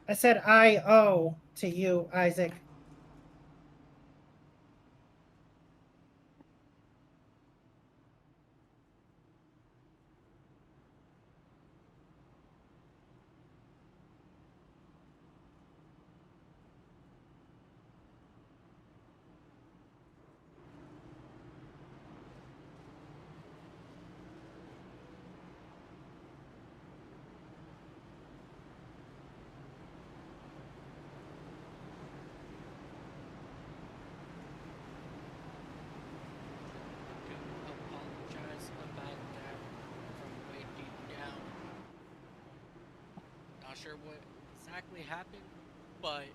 I said I-O to you, Isaac. Apologize about that from way deep down. Not sure what exactly happened, but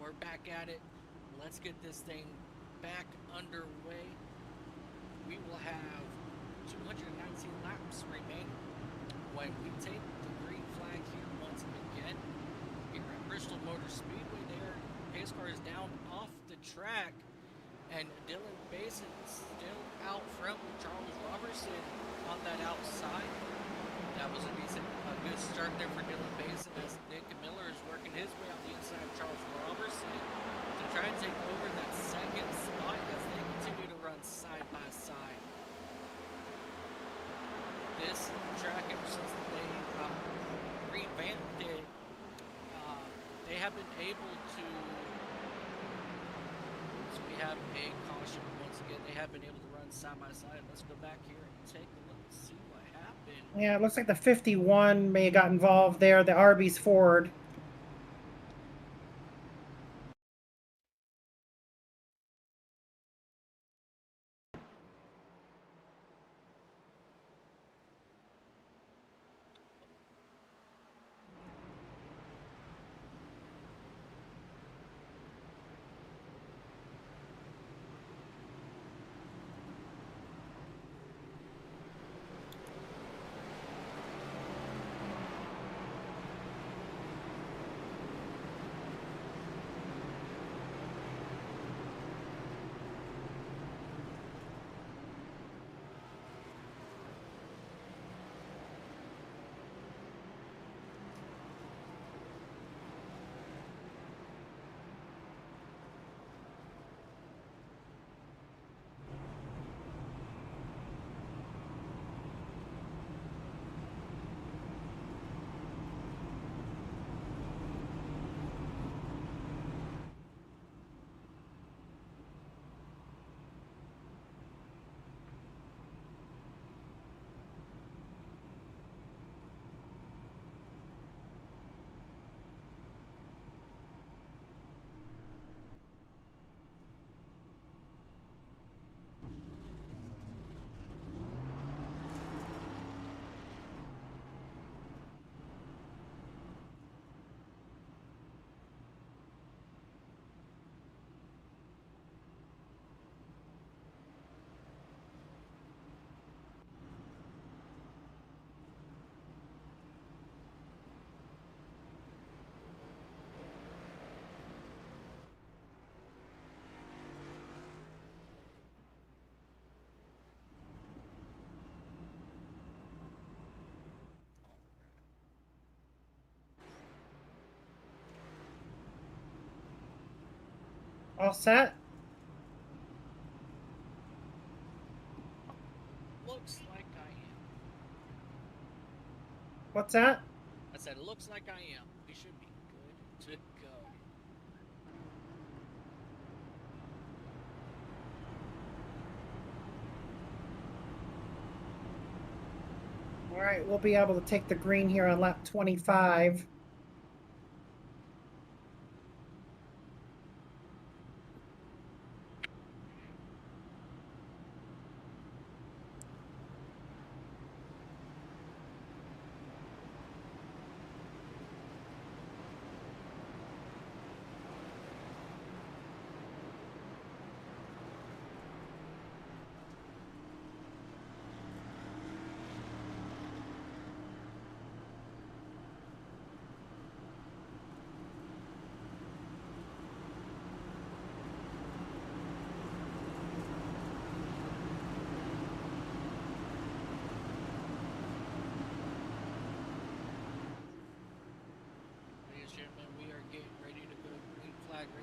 we're back at it. Let's get this thing back underway. We will have 219 laps remaining when we take the green flag here once again. Here at Bristol Motor Speedway, there, pace car is down off the track, and Dylan Basin still out front with Charles Robertson on that outside. That was a good start there for Dylan Basin as Nick Miller is working his way on the inside of Charles Robertson to try and take over that second spot as they continue to run side by side. This track, ever since they revamped it, they have been able to. So we have a caution once again. They have been able to run side by side. Let's go back here and take a look and see what happened. Yeah, it looks like the 51 may have got involved there, the Arby's Ford. All set? Looks like I am. What's that? I said, looks like I am. We should be good to go. All right, we'll be able to take the green here on lap 25.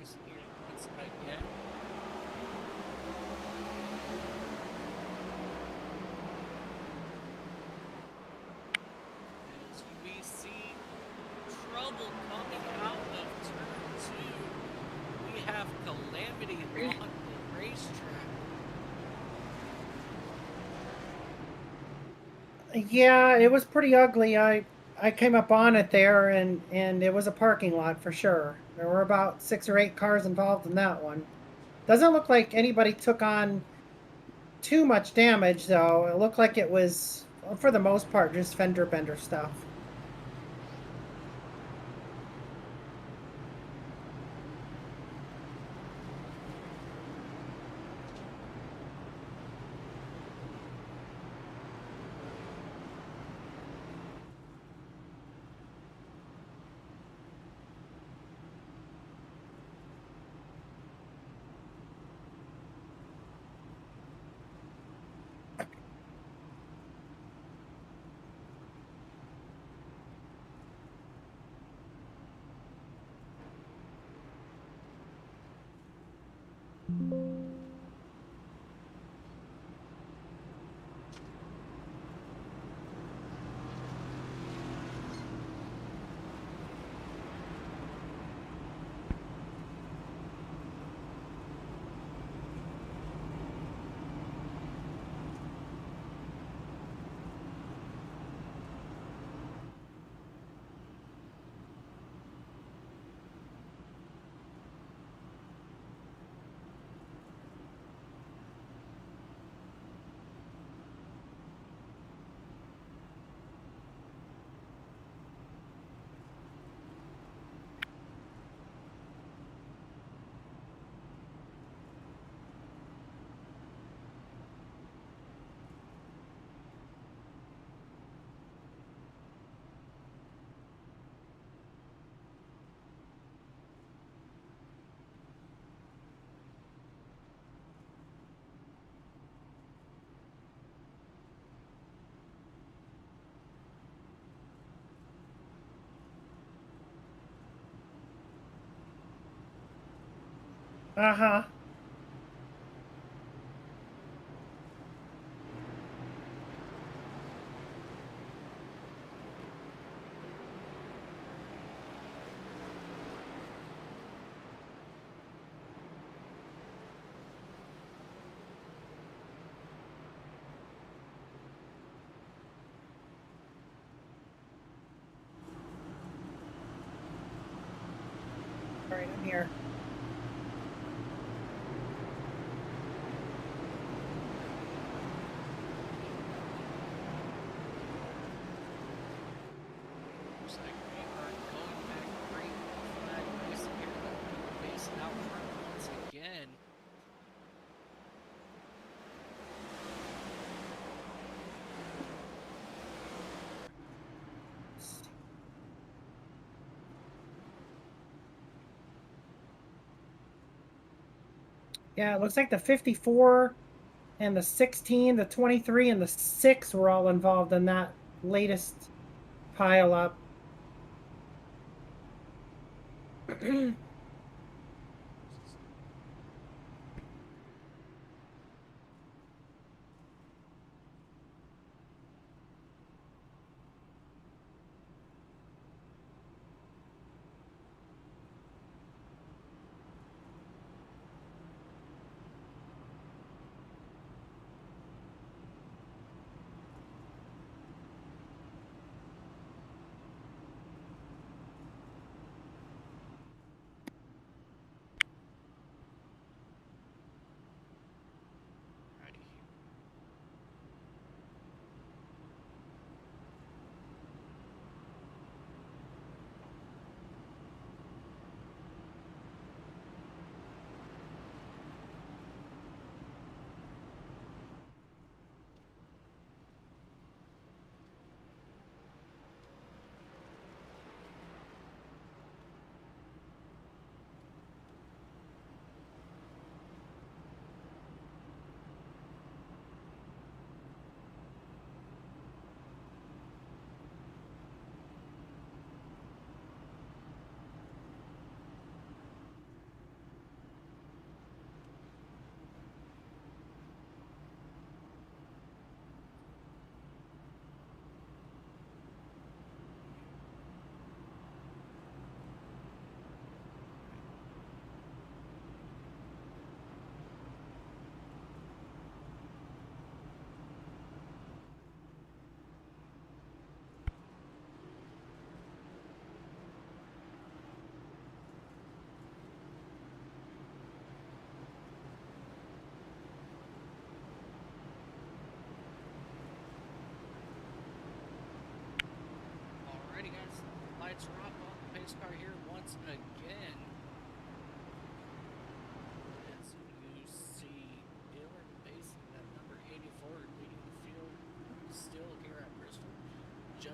rivalries here once again. As we see trouble coming out of turn 2, we have calamity on the racetrack. Yeah, it was pretty ugly. I came up on it there, and it was a parking lot for sure. There were about 6 or 8 cars involved in that one. Doesn't look like anybody took on too much damage, though. It looked like it was, for the most part, just fender bender stuff. Uh-huh. All right, I'm here. Looks like we are going back green flag racing here. We're facing out front once again. Yeah, it looks like the 54 and the 16, the 23, and the 6 were all involved in that latest pile up.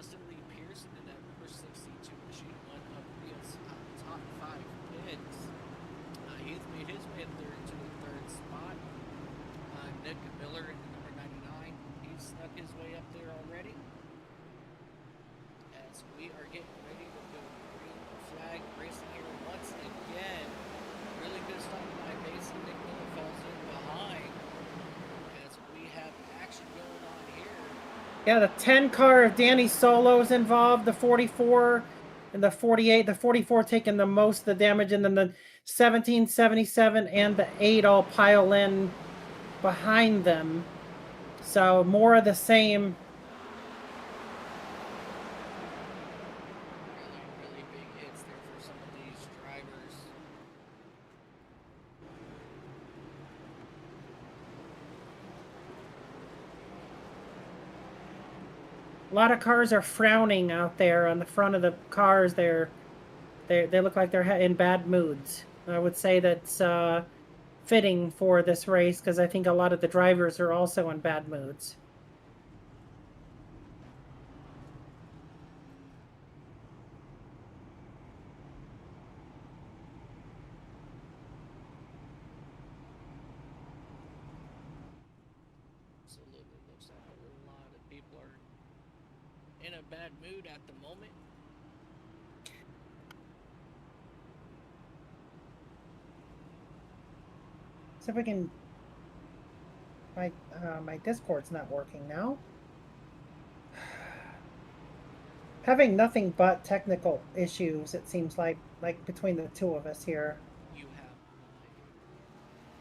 Justin Lee Pearson in that number 62 machine, one of Ria's top 5 picks. He's made his way up there into the third spot. Nick Miller in the number 99. He's snuck his way up there already. As we are getting ready to go green flag racing here once again. Really good stop by Mason. Nick Miller falls in behind. As we have action going on here. Yeah, the 10 car of Danny Solo's involved, the 44 and the 48. The 44 taking the most of the damage, and then the 17, 77, and the 8 all pile in behind them. So more of the same. Really big hits there for some of these drivers. A lot of cars are frowning out there on the front of the cars. They look like they're in bad moods. I would say that's fitting for this race because I think a lot of the drivers are also in bad moods. Absolutely looks like a lot of people are in a bad mood at the moment. See if we can. My Discord's not working now. Having nothing but technical issues, it seems like between the two of us here. You have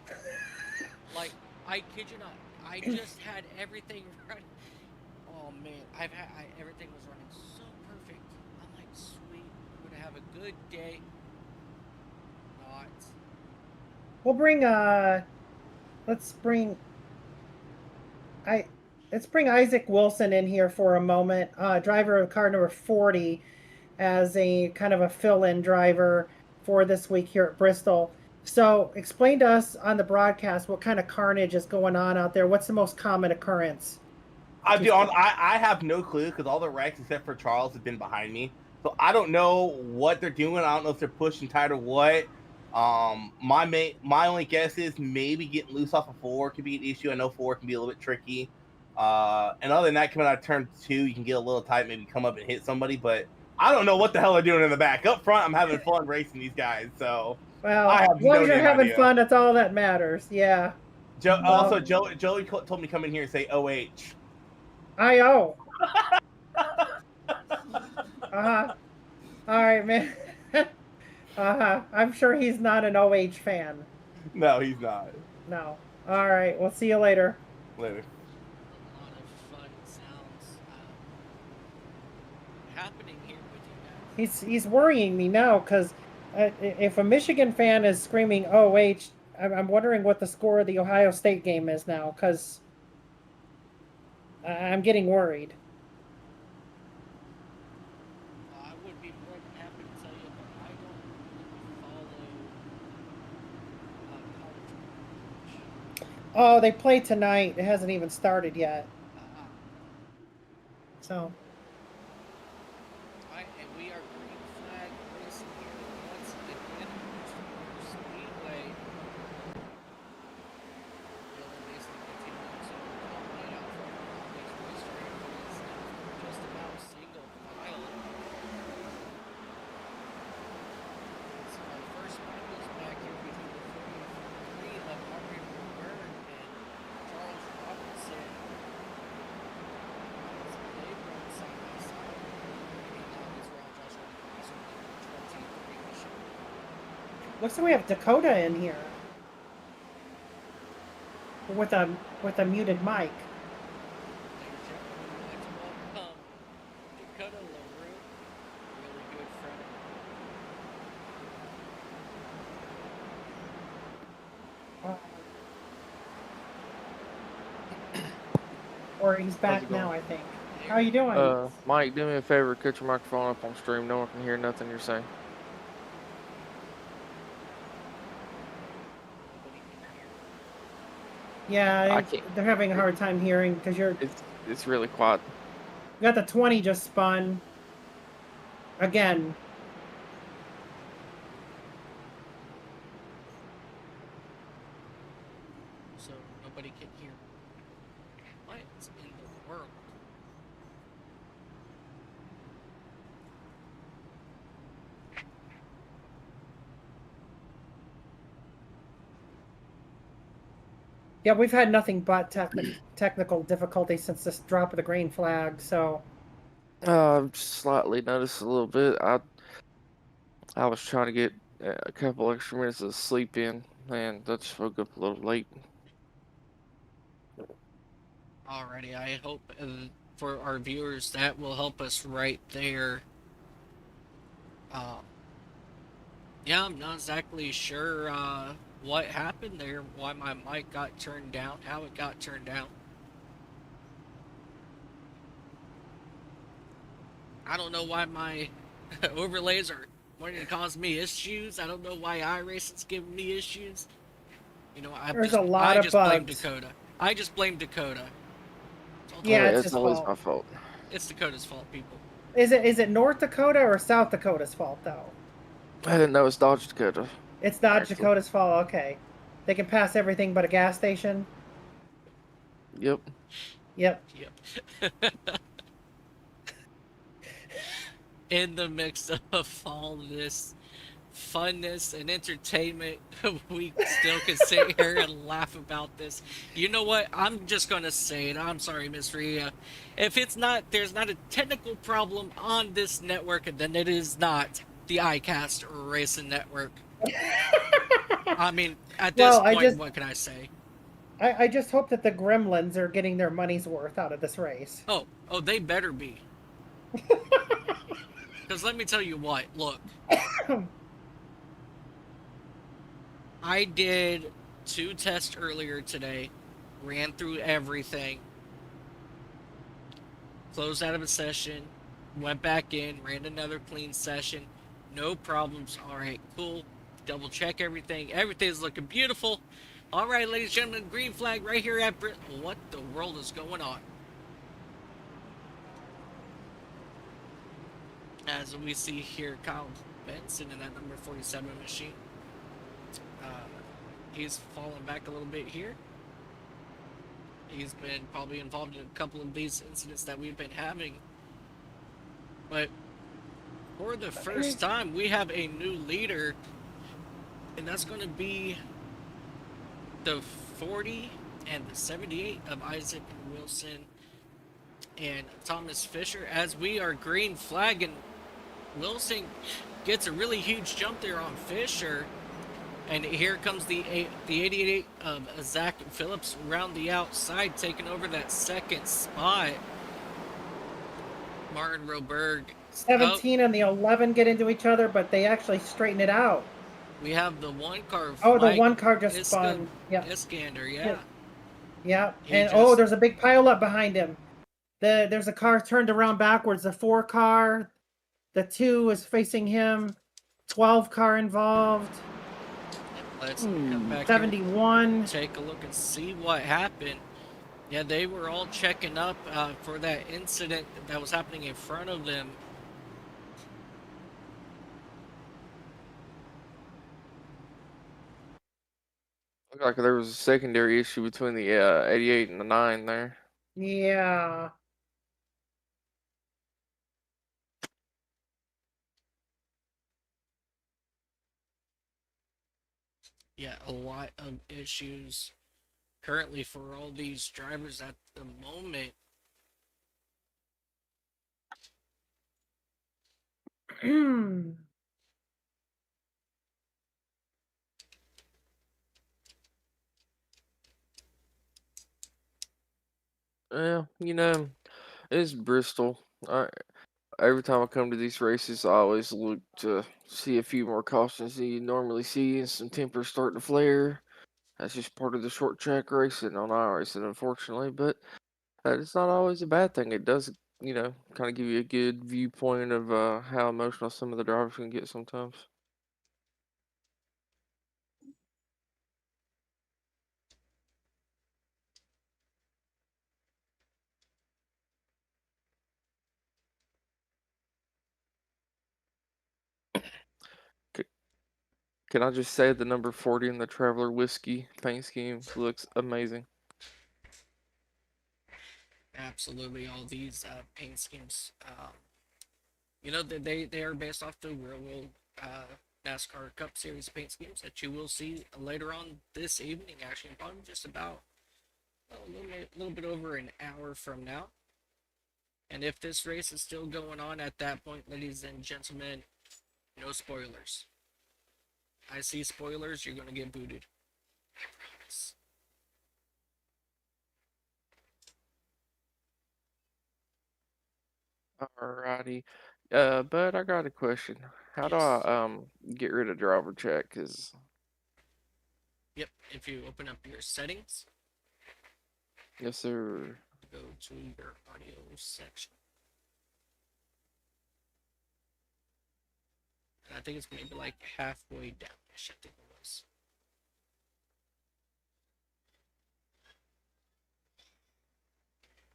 no idea. Like, I kid you not, I just had everything running. Oh man, everything was running so perfect. I'm like, sweet, we're gonna have a good day. Not. We'll bring let's bring Isaac Wilson in here for a moment, driver of car number 40, as a kind of a fill-in driver for this week here at Bristol. So explain to us on the broadcast what kind of carnage is going on out there. What's the most common occurrence? I have no clue because all the wrecks except for Charles have been behind me. So I don't know what they're doing. I don't know if they're pushing tight or what. My only guess is maybe getting loose off of 4 could be an issue. I know 4 can be a little bit tricky. And other than that, coming out of turn 2, you can get a little tight, maybe come up and hit somebody. But I don't know what the hell they're doing in the back. Up front, I'm having fun racing these guys. So well, I have as long no as you're having idea. fun, that's all that matters. Yeah. Also, Joey told me to come in here and say OH. IO. Uh-huh. All right, man. Uh-huh. I'm sure he's not an OH fan. No, he's not. No. All right. We'll see you later. Later. A lot of fun sounds happening here with you guys. He's worrying me now because if a Michigan fan is screaming OH, I'm wondering what the score of the Ohio State game is now because I'm getting worried. I would be more than happy to tell you, but I don't really follow college. Oh, they play tonight. It hasn't even started yet. So. And we are green flag racing here once again. Bristol Motor Speedway. Dylan Mason continuing to dominate out front on these racetrack points. Just about single file. So our first one goes back here between the 43 of Henry Burn and Charles Robinson. They run side by side. Looks like we have Dakota in here with a muted mic. Dakota LaRue, really good friend. Or he's back now, I think. How are you doing? Mike, do me a favor, cut your microphone up on stream. No one can hear nothing you're saying. Yeah, they're having a hard time hearing because you're. It's really quiet. We got the 20 just spun. Again. So nobody can hear. What in the world? Yeah, we've had nothing but technical difficulty since this drop of the green flag, so. I've slightly noticed a little bit. I was trying to get a couple extra minutes of sleep in, and I just woke up a little late. Alrighty, I hope for our viewers that will help us right there. Uh, yeah, I'm not exactly sure what happened there, why my mic got turned down, how it got turned down. I don't know why my overlays are wanting to cause me issues. I don't know why iRacing's giving me issues. You know, There's a lot I of just blame bugs. Dakota. I just blame Dakota. Yeah, Hey, it's it's his always fault. my fault. It's Dakota's fault, people. Is it North Dakota or South Dakota's fault though? I didn't know it's Dodge Dakota. It's Dodge Actually, Dakota's fault. Okay, they can pass everything but a gas station. yep. Yep. Yep. In the mix of all this funness and entertainment, we still can sit here and laugh about this. You know what? I'm just gonna say it. I'm sorry, Miss Rhea. If there's not a technical problem on this network, then it is not the iCast Racing Network. I mean, at this Well, I point, just what can I say? I just hope that the Gremlins are getting their money's worth out of this race. Oh, they better be. Because let me tell you what. Look, I did 2 tests earlier today, ran through everything, closed out of a session, went back in, ran another clean session, no problems. All right, cool. Double check everything. Everything's looking beautiful. All right, ladies and gentlemen, green flag right here at Brit. What the world is going on? As we see here, Kyle Benson in that number 47 machine. Uh, he's fallen back a little bit here. He's been probably involved in a couple of these incidents that we've been having. But for the first time, we have a new leader, and that's going to be the 40 and the 78 of Isaac Wilson and Thomas Fisher. As we are green flagging, Wilson gets a really huge jump there on Fisher. And here comes the 88 of Zach Phillips around the outside, taking over that second spot. Martin Roberg. 17 and the 11 get into each other, but they actually straighten it out. We have the one car. Oh, the one car just spun. Yeah. Iskander, yeah. Yeah. And there's a big pile up behind him. There's a car turned around backwards. The 4 car, the 2 is facing him. 12 car involved. Let's come back 71. Here, take a look and see what happened. Yeah, they were all checking up for that incident that was happening in front of them. Looked like there was a secondary issue between the 88 and the 9 there. Yeah. Yeah, a lot of issues currently for all these drivers at the moment. Yeah, it's Bristol. Every time I come to these races, I always look to see a few more cautions than you normally see, and some tempers start to flare. That's just part of the short track racing on iRacing, unfortunately. But it's not always a bad thing. It does, kind of give you a good viewpoint of how emotional some of the drivers can get sometimes. Can I just say the number 40 in the Traveler Whiskey paint scheme looks amazing. Absolutely, all these paint schemes. You know that they are based off the real world NASCAR Cup Series paint schemes that you will see later on this evening. Actually, probably just about little bit over an hour from now. And if this race is still going on at that point, ladies and gentlemen, no spoilers. I see spoilers, you're gonna get booted. I promise. Alrighty. But I got a question. How do Yes. I get rid of driver check? Cause Yep. If you open up your settings, yes, sir. go to your audio section. And I think it's maybe like halfway down. I think it was.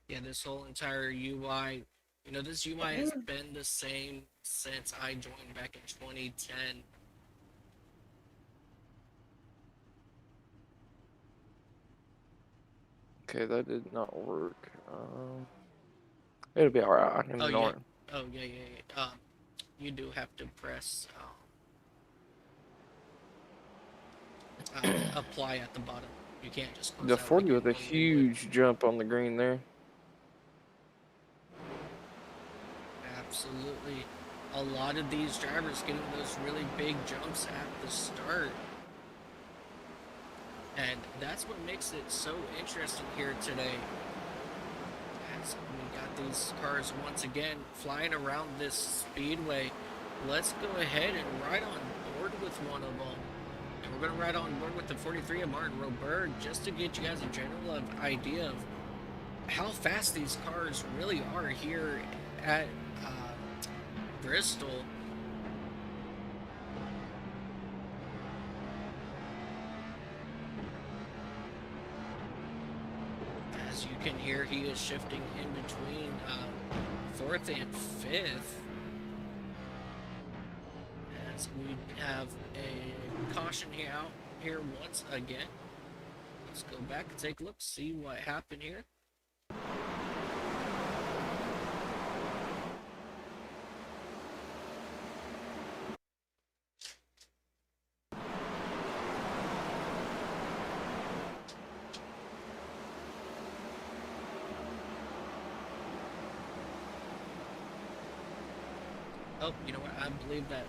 Yeah, this whole entire UI, you know, this UI has been the same since I joined back in 2010. Okay, that did not work. It'll be alright. I can Oh ignore yeah. it. Oh yeah. You do have to press apply at the bottom. You can't just close The out like 40 you with a normally would. huge jump on the green there. Absolutely. A lot of these drivers getting those really big jumps at the start. And that's what makes it so interesting here today. As we got these cars once again flying around this speedway. Let's go ahead and ride on board with one of them. And we're going to ride on board with the 43 of Martin Roberg just to get you guys a general idea of how fast these cars really are here at Bristol. As you can hear, he is shifting in between fourth and fifth. As we have a caution here once again. Let's go back and take a look, see what happened here. Oh, you know what? I believe that.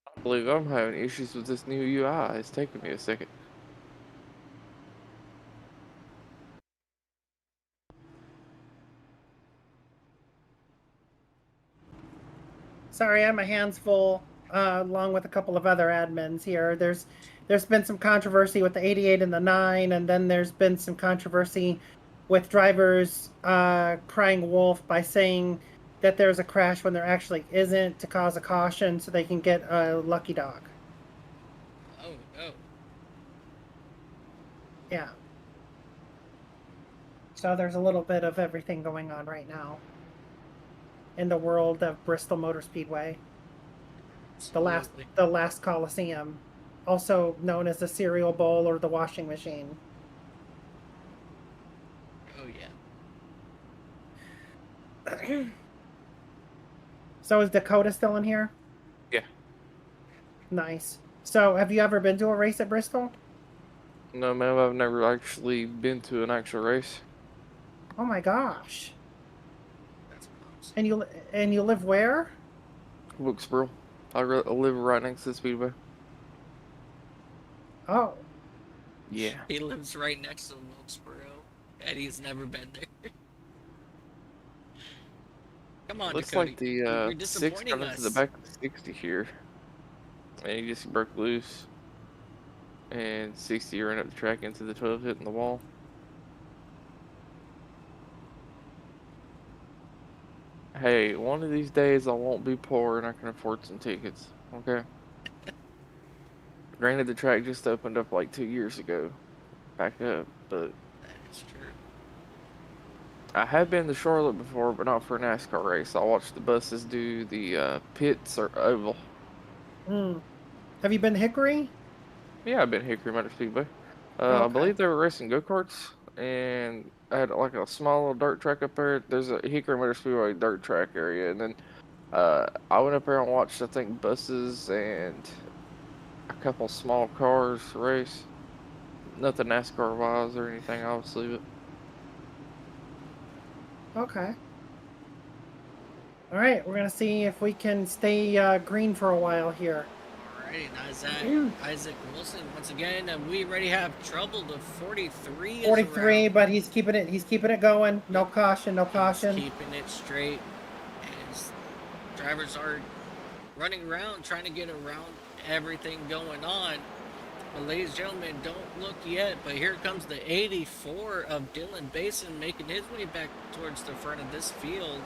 I believe I'm having issues with this new UI. It's taking me a second. Sorry, I have my hands full, along with a couple of other admins here. There's been some controversy with the 88 and the 9, and then there's been some controversy with drivers crying wolf by saying that there's a crash when there actually isn't to cause a caution so they can get a lucky dog. Oh. Yeah. So there's a little bit of everything going on right now in the world of Bristol Motor Speedway. Absolutely. The last coliseum, also known as the cereal bowl or the washing machine. Oh yeah. So is Dakota still in here? Yeah. Nice. So have you ever been to a race at Bristol? No, ma'am, I've never actually been to an actual race. Oh my gosh. That's awesome. And you live where? Wilkesboro. I live right next to the speedway. Oh. Yeah. He lives right next to Wilkesboro, and he's never been there. Come on, Looks Dakota. like the You're 6 disappointing got into the us. back of the 60 here. And he just broke loose. And 60 ran up the track into the 12, hitting the wall. Hey, one of these days I won't be poor and I can afford some tickets. Okay? Granted, the track just opened up like 2 years ago. Back up, but That is true. I have been to Charlotte before, but not for a NASCAR race. I watched the buses do the pits or oval. Hmm. Have you been to Hickory? Yeah, I've been to Hickory Motor Speedway. I Okay. believe they were racing go-karts, and I had like a small little dirt track up there. There's a Hickory Motor Speedway dirt track area, and then I went up there and watched, I think, buses and a couple small cars race. Nothing NASCAR wise or anything, obviously, but Okay. All right, we're gonna see if we can stay green for a while here. Alrighty, Isaac Wilson once again, and we already have trouble. The 43 is 43, around. but he's keeping it. He's keeping it going. No caution. No He's caution. keeping it straight. As drivers are running around, trying to get around everything going on. But ladies and gentlemen, don't look yet. But here comes the 84 of Dylan Basin making his way back towards the front of this field.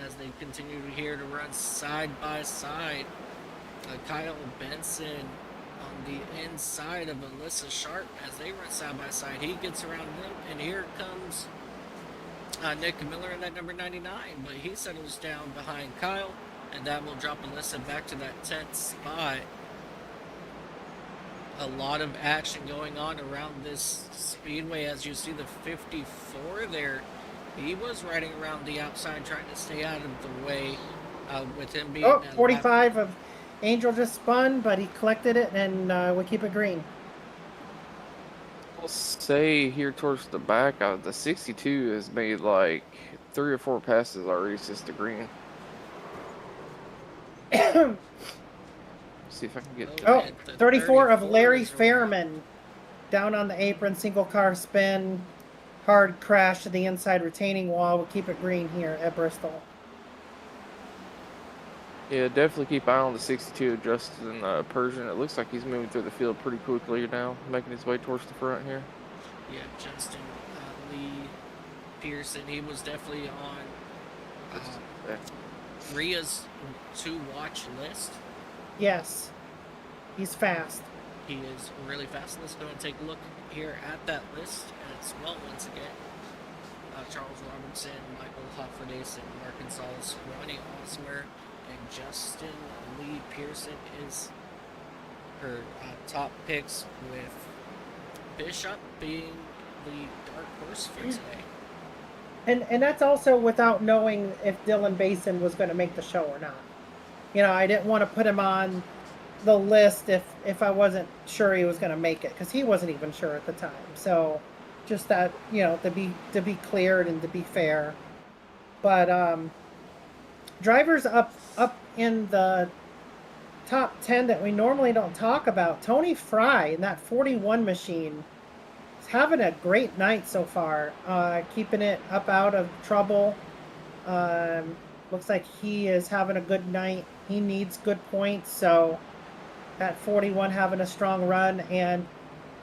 As they continue here to run side by side. Kyle Benson on the inside of Alyssa Sharp as they run side by side. He gets around them, and here comes Nick Miller in that number 99, but he settles down behind Kyle, and that will drop Alyssa back to that 10th spot. A lot of action going on around this speedway, as you see the 54 there. He was riding around the outside trying to stay out of the way with him being... 45 of Angel just spun, but he collected it, and we keep it green. I'll say here towards the back, the 62 has made like 3 or 4 passes already since the green. See if I can get... Oh, 34 of Larry Fairman down on the apron, single car spin. Hard crash to the inside retaining wall. We'll keep it green here at Bristol. Yeah, definitely keep eye on the 62 of Justin Persian. It looks like he's moving through the field pretty quickly now, making his way towards the front here. Yeah, Justin Lee Pearson, he was definitely on Ria's to-watch list. Yes, he's fast. He is really fast. Let's go and take a look here at that list as well once again. Charles Robertson, Michael Hofferdace, and Mark Gonzalez, Ronnie Osmer, and Justin Lee Pearson is her top picks, with Bishop being the dark horse for today. And that's also without knowing if Dylan Basin was going to make the show or not. You know, I didn't want to put him on the list if I wasn't sure he was going to make it, because he wasn't even sure at the time. So just that, you know, to be cleared and to be fair. But drivers up in the top 10 that we normally don't talk about, Tony Fry in that 41 machine is having a great night so far, keeping it up out of trouble. Looks like he is having a good night. He needs good points, so at 41 having a strong run. And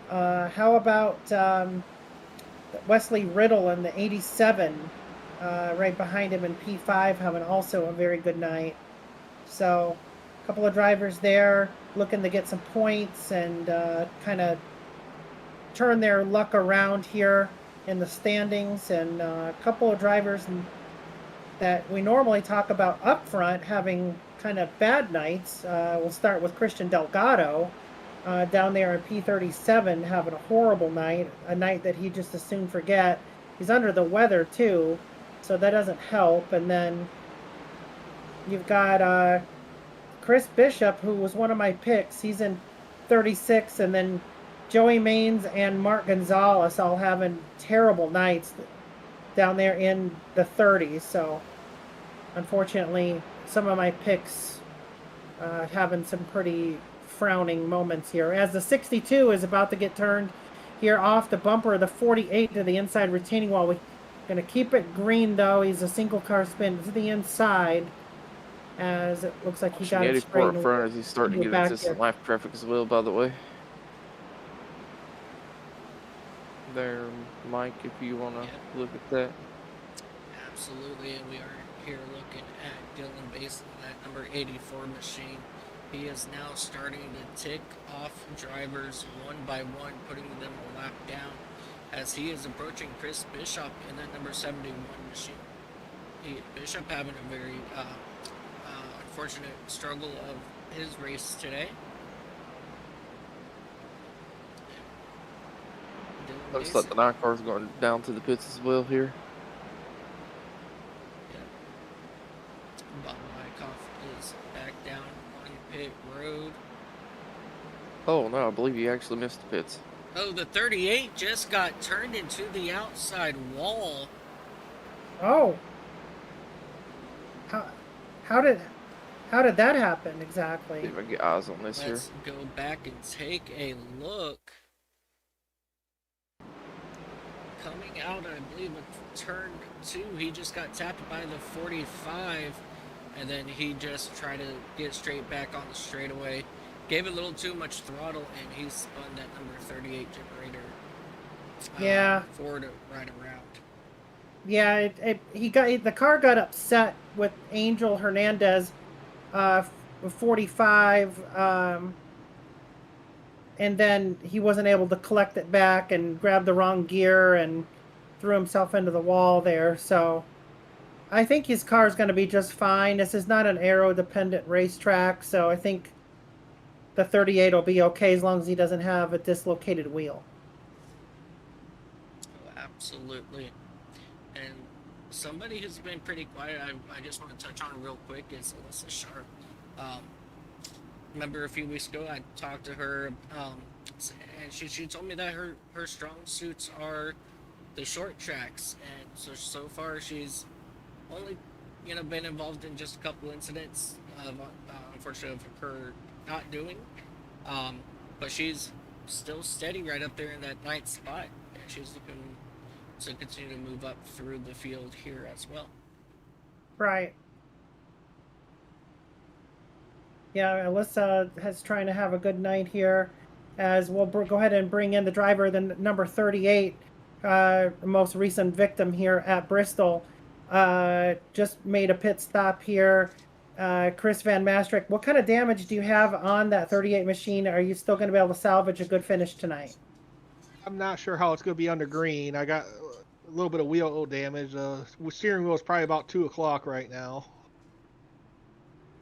how about Wesley Riddle in the 87, right behind him in P5, having also a very good night. So a couple of drivers there looking to get some points and kind of turn their luck around here in the standings. And a couple of drivers that we normally talk about up front having kind of bad nights. We'll start with Christian Delgado down there in P37, having a horrible night, a night that he just as soon forget. He's under the weather too, so that doesn't help. And then you've got Chris Bishop, who was one of my picks. He's in 36, and then Joey Maines and Mark Gonzalez all having terrible nights down there in the 30s. So unfortunately, some of my picks having some pretty frowning moments here. As the 62 is about to get turned here off the bumper of the 48 to the inside retaining wall. We're going to keep it green, though. He's a single car spin to the inside, as it looks like he got it straight in front as he's starting to get into some lap traffic as well, by the way. There, Mike, if you want to look at that. Absolutely, and we are here looking at Dylan Basin, that number 84 machine. He is now starting to tick off drivers one by one, putting them a lap down as he is approaching Chris Bishop in that number 71 machine. Bishop having a very unfortunate struggle of his race today. Looks like the 9 car's going down to the pits as well here. Bob Wyckoff is back down on pit road. Oh no, I believe he actually missed the pits. Oh, the 38 just got turned into the outside wall. Oh. How did that happen exactly? See if I can get eyes on this Let's go back and take a look. Coming out, I believe, of turn 2, he just got tapped by the 45, and then he just tried to get straight back on the straightaway. Gave it a little too much throttle, and he spun that number 38 generator forward right around. Yeah, the car got upset with Angel Hernandez, 45, and then he wasn't able to collect it back and grabbed the wrong gear and threw himself into the wall there. So I think his car is going to be just fine. This is not an aero-dependent racetrack, so I think the 38 will be okay as long as he doesn't have a dislocated wheel. Oh, absolutely. And somebody who's been pretty quiet, I just want to touch on real quick, is Alyssa Sharp. Remember a few weeks ago I talked to her, and she told me that her strong suits are the short tracks, and so far she's only been involved in just a couple incidents of unfortunately of her not doing, but she's still steady right up there in that 9th spot, and she's looking to continue to move up through the field here as well. Right. Yeah, Alyssa is trying to have a good night here, as we'll go ahead and bring in the driver, the number 38, most recent victim here at Bristol. Just made a pit stop here. Chris Van Maastricht, what kind of damage do you have on that 38 machine? Are you still going to be able to salvage a good finish tonight? I'm not sure how it's going to be under green. I got a little bit of wheel damage. Steering wheel is probably about 2 o'clock right now.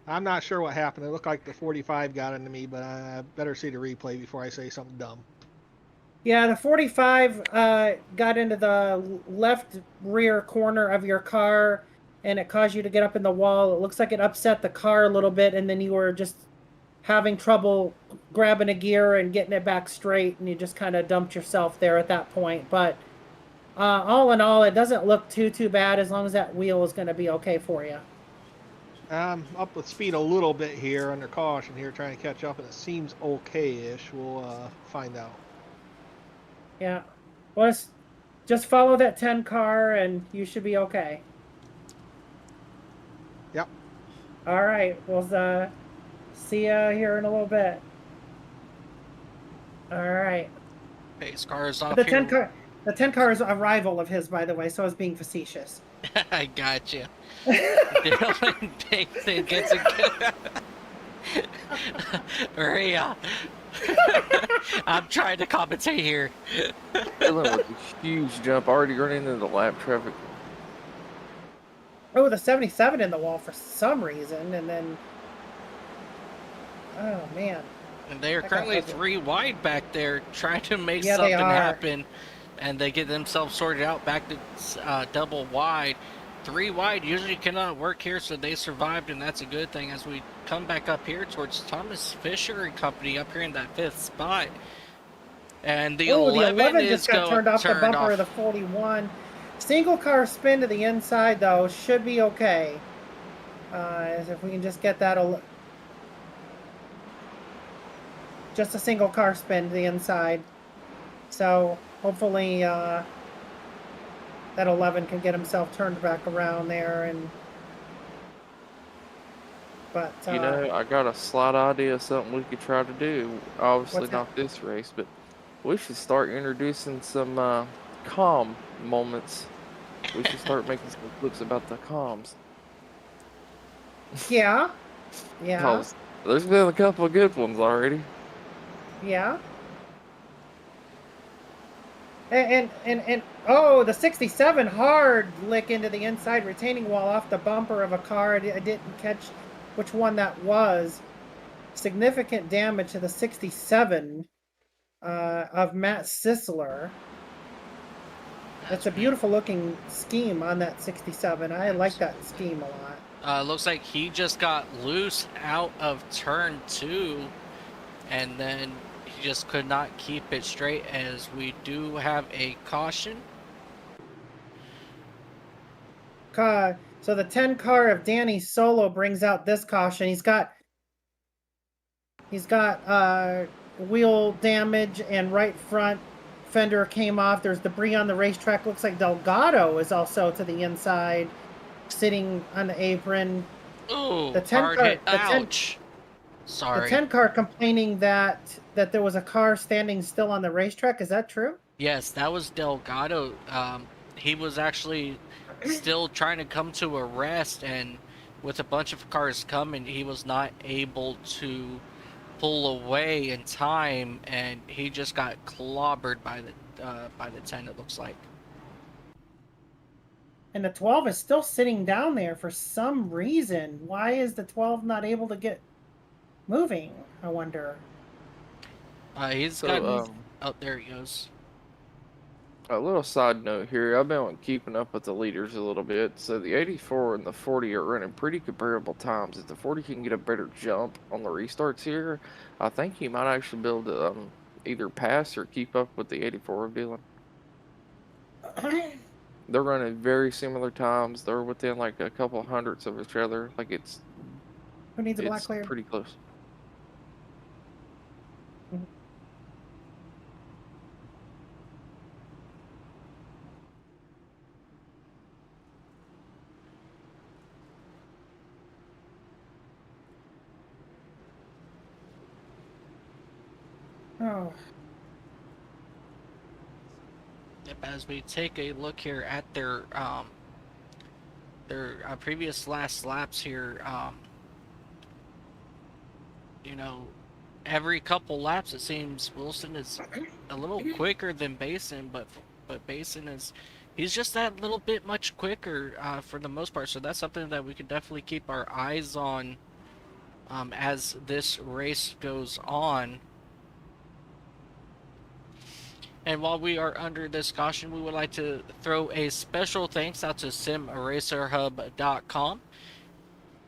I'm not sure what happened. It looked like the 45 got into me, but I better see the replay before I say something dumb. Yeah, the 45 got into the left rear corner of your car, and it caused you to get up in the wall. It looks like it upset the car a little bit, and then you were just having trouble grabbing a gear and getting it back straight, and you just kind of dumped yourself there at that point. But all in all, it doesn't look too bad as long as that wheel is going to be okay for you. I'm up with speed a little bit here under caution here, trying to catch up, and it seems okay-ish. We'll find out. Yeah. Well, just follow that 10 car, and you should be okay. Yep. All right. We'll see you here in a little bit. All right. Pace car is off The here. 10 car is a rival of his, by the way, so I was being facetious. I got you. Dylan Dixon gets a good. Maria. I'm trying to compensate here. Dylan with a huge jump, already running into the lap traffic. Oh, the 77 in the wall for some reason, and then... Oh, man. And they are currently 3 wide back there, trying to make Yeah, something they are. happen. And they get themselves sorted out back to double wide. 3 wide usually cannot work here, so they survived, and that's a good thing as we come back up here towards Thomas Fisher and company up here in that 5th spot. And the 11 is just got turned off the bumper of the 41. Single car spin to the inside, though, should be okay. As if we can just get that just a single car spin to the inside. So hopefully that 11 can get himself turned back around there. But I got a slight idea of something we could try to do. Obviously What's not this race, but we should start introducing some calm moments. We should start making some clips about the calms. yeah. There's been a couple of good ones already. Yeah. And oh, the 67 hard lick into the inside retaining wall off the bumper of a car. I didn't catch which one that was. Significant damage to the 67 of Matt Sisler. That's a beautiful looking scheme on that 67. I like that scheme a lot. Looks like he just got loose out of turn 2, and then he just could not keep it straight, as we do have a caution. So the 10 car of Danny Solo brings out this caution. He's got wheel damage and right front fender came off. There's debris on the racetrack. Looks like Delgado is also to the inside, sitting on the apron. Ooh, The 10 hard car, hit. Ouch. Sorry. The 10 car complaining that there was a car standing still on the racetrack. Is that true? Yes, that was Delgado. He was actually still trying to come to a rest, and with a bunch of cars coming, he was not able to pull away in time, and he just got clobbered by the 10. It looks like. And the 12 is still sitting down there for some reason. Why is the 12 not able to get moving? I wonder. He's got. Oh, there he goes. A little side note here, I've been keeping up with the leaders a little bit. So the 84 and the 40 are running pretty comparable times. If the 40 can get a better jump on the restarts here, I think he might actually be able to either pass or keep up with the 84 of Dylan. They're running very similar times. They're within like a couple hundredths of each other. Like it's Who needs a black clear? Pretty close. Oh. Yep, as we take a look here at their previous last laps here, you know, every couple laps it seems Wilson is a little quicker than Basin, but Basin he's just that little bit much quicker for the most part. So that's something that we could definitely keep our eyes on as this race goes on. And while we are under this caution, we would like to throw a special thanks out to simracerhub.com.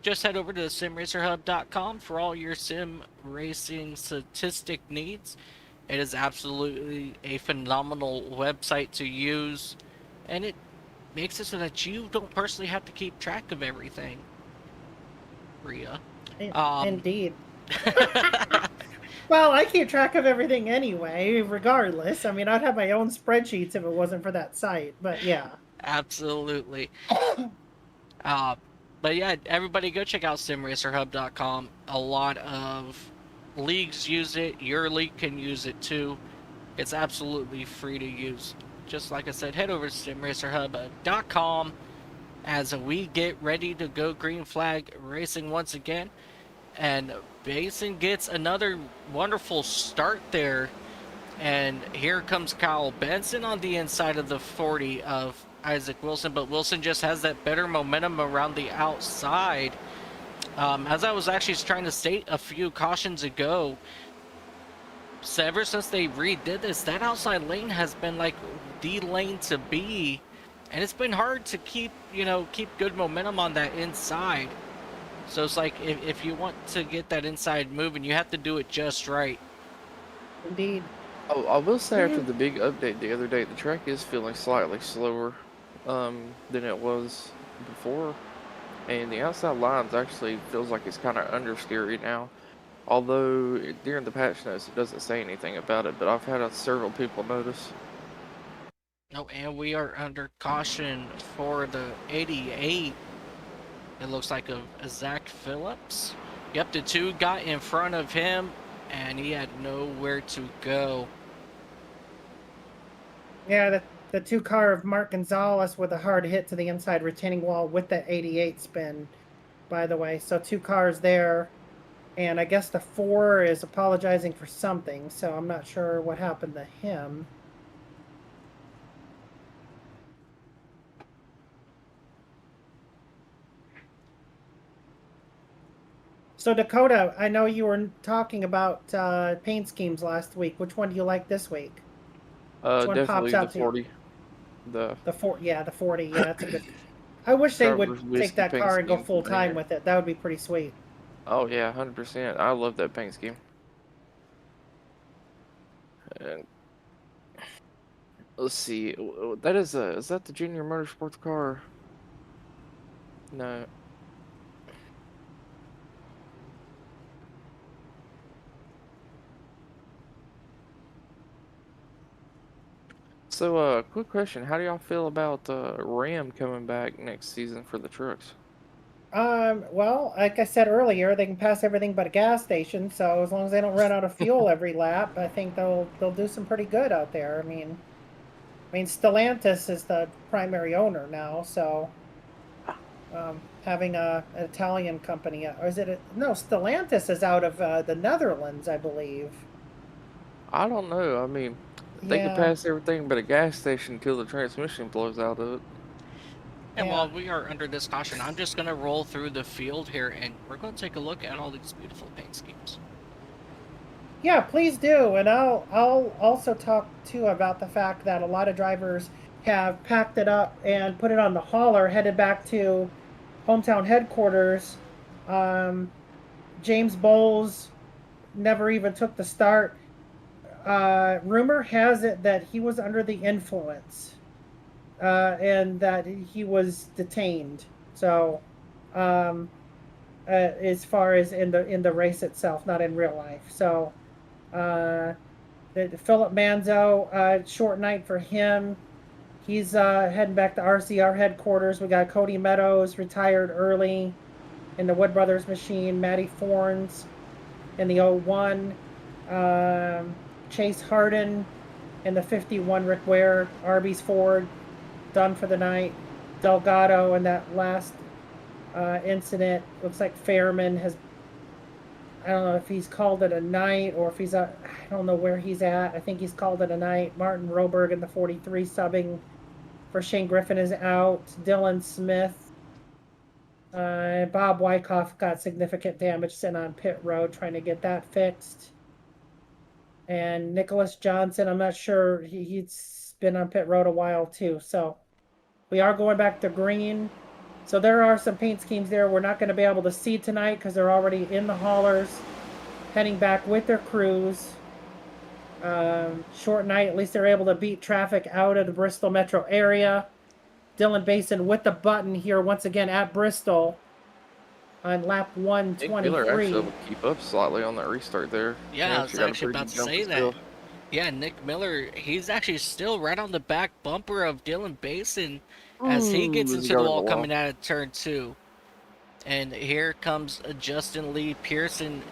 Just head over to simracerhub.com for all your sim racing statistic needs. It is absolutely a phenomenal website to use, and it makes it so that you don't personally have to keep track of everything. Rhea. Indeed. Well, I keep track of everything anyway, regardless. I mean, I'd have my own spreadsheets if it wasn't for that site, but yeah. Absolutely. But yeah, everybody go check out simracerhub.com. A lot of leagues use it. Your league can use it too. It's absolutely free to use. Just like I said, head over to simracerhub.com as we get ready to go green flag racing once again. And Basin gets another wonderful start there. And here comes Kyle Benson on the inside of the 40 of Isaac Wilson. But Wilson just has that better momentum around the outside. As I was actually trying to state a few cautions ago, so ever since they redid this, that outside lane has been like the lane to be. And it's been hard to keep good momentum on that inside. So it's like if you want to get that inside moving, you have to do it just right. Indeed. Oh, I will say after the big update the other day, the track is feeling slightly slower than it was before. And the outside lines actually feels like it's kind of understeery now. Although during the patch notes it doesn't say anything about it, but I've had several people notice. Oh, and we are under caution for the 88. It looks like a Zach Phillips. Yep, the two got in front of him, and he had nowhere to go. Yeah, the two car of Mark Gonzalez with a hard hit to the inside retaining wall with the 88 spin, by the way. So two cars there. And I guess the 4 is apologizing for something, so I'm not sure what happened to him. So Dakota, I know you were talking about paint schemes last week. Which one do you like this week? Which one pops Definitely the out to you? 40. The The 40. Yeah, it's a good. I wish they would Travelers take Whiskey that paint car and go scheme's a full time banger. with it. That would be pretty sweet. Oh yeah, 100%. I love that paint scheme. And let's see, that is that the Junior Motorsports car? No. So, quick question: how do y'all feel about Ram coming back next season for the trucks? Well, like I said earlier, they can pass everything but a gas station. So as long as they don't run out of fuel every lap, I think they'll do some pretty good out there. I mean, Stellantis is the primary owner now, so having an Italian company, or is it? No, Stellantis is out of the Netherlands, I believe. I don't know. I mean, they could Yeah, pass everything but a gas station until the transmission blows out of it. And yeah, while we are under this caution, I'm just gonna roll through the field here, and we're gonna take a look at all these beautiful paint schemes. yeah. Please do, and I'll also talk too about the fact that a lot of drivers have packed it up and put it on the hauler, headed back to hometown headquarters. Um, James Bowles never even took the start. Rumor has it that he was under the influence, and that he was detained. So, um, as far as in the race itself, not in real life. So, uh, Philip Manzo, short night for him. He's heading back to RCR headquarters. We got Cody Meadows retired early in the Wood Brothers machine. Matty Forns in the 01. Chase Harden in the 51. Rick Ware, Arby's Ford, done for the night. Delgado in that last incident. Looks like Fairman has. I don't know if he's called it a night or if he's. I don't know where he's at. I think he's called it a night. Martin Roberg in the 43 subbing for Shane Griffin is out. Dylan Smith. Bob Wyckoff got significant damage sent on pit road trying to get that fixed. And Nicholas Johnson, I'm not sure. He's been on pit road a while too. So we are going back to green. So there are some paint schemes there we're not going to be able to see tonight because they're already in the haulers, heading back with their crews. Short night, at least they're able to beat traffic out of the Bristol metro area. Dylan Basin with the button here once again at Bristol on lap Nick Miller actually 123. able to keep up slightly on that restart there. He Yeah, I was actually got a actually pretty about good to jump say still. that. Yeah, Nick Miller, he's actually still right on the back bumper of Dylan Basin as he gets Ooh, as he into the got in the wall wall. coming out of turn 2. And here comes Justin Lee Pearson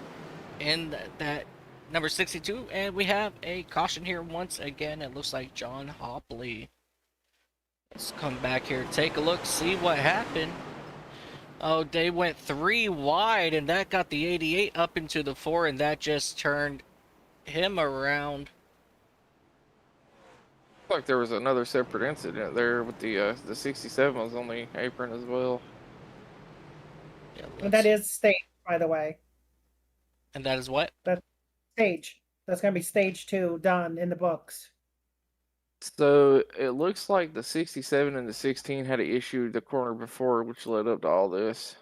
in that number 62. And we have a caution here once again. It looks like John Hopley. Let's come back here, take a look, see what happened. Oh, they went 3 wide, and that got the 88 up into the 4, and that just turned him around. Like there was another separate incident there with the 67 was on the apron as well. Yeah, And that let's. is stage, by the way. And that is what? That's stage. That's going to be stage 2 done in the books. So it looks like the 67 and the 16 had an issue the corner before, which led up to all this.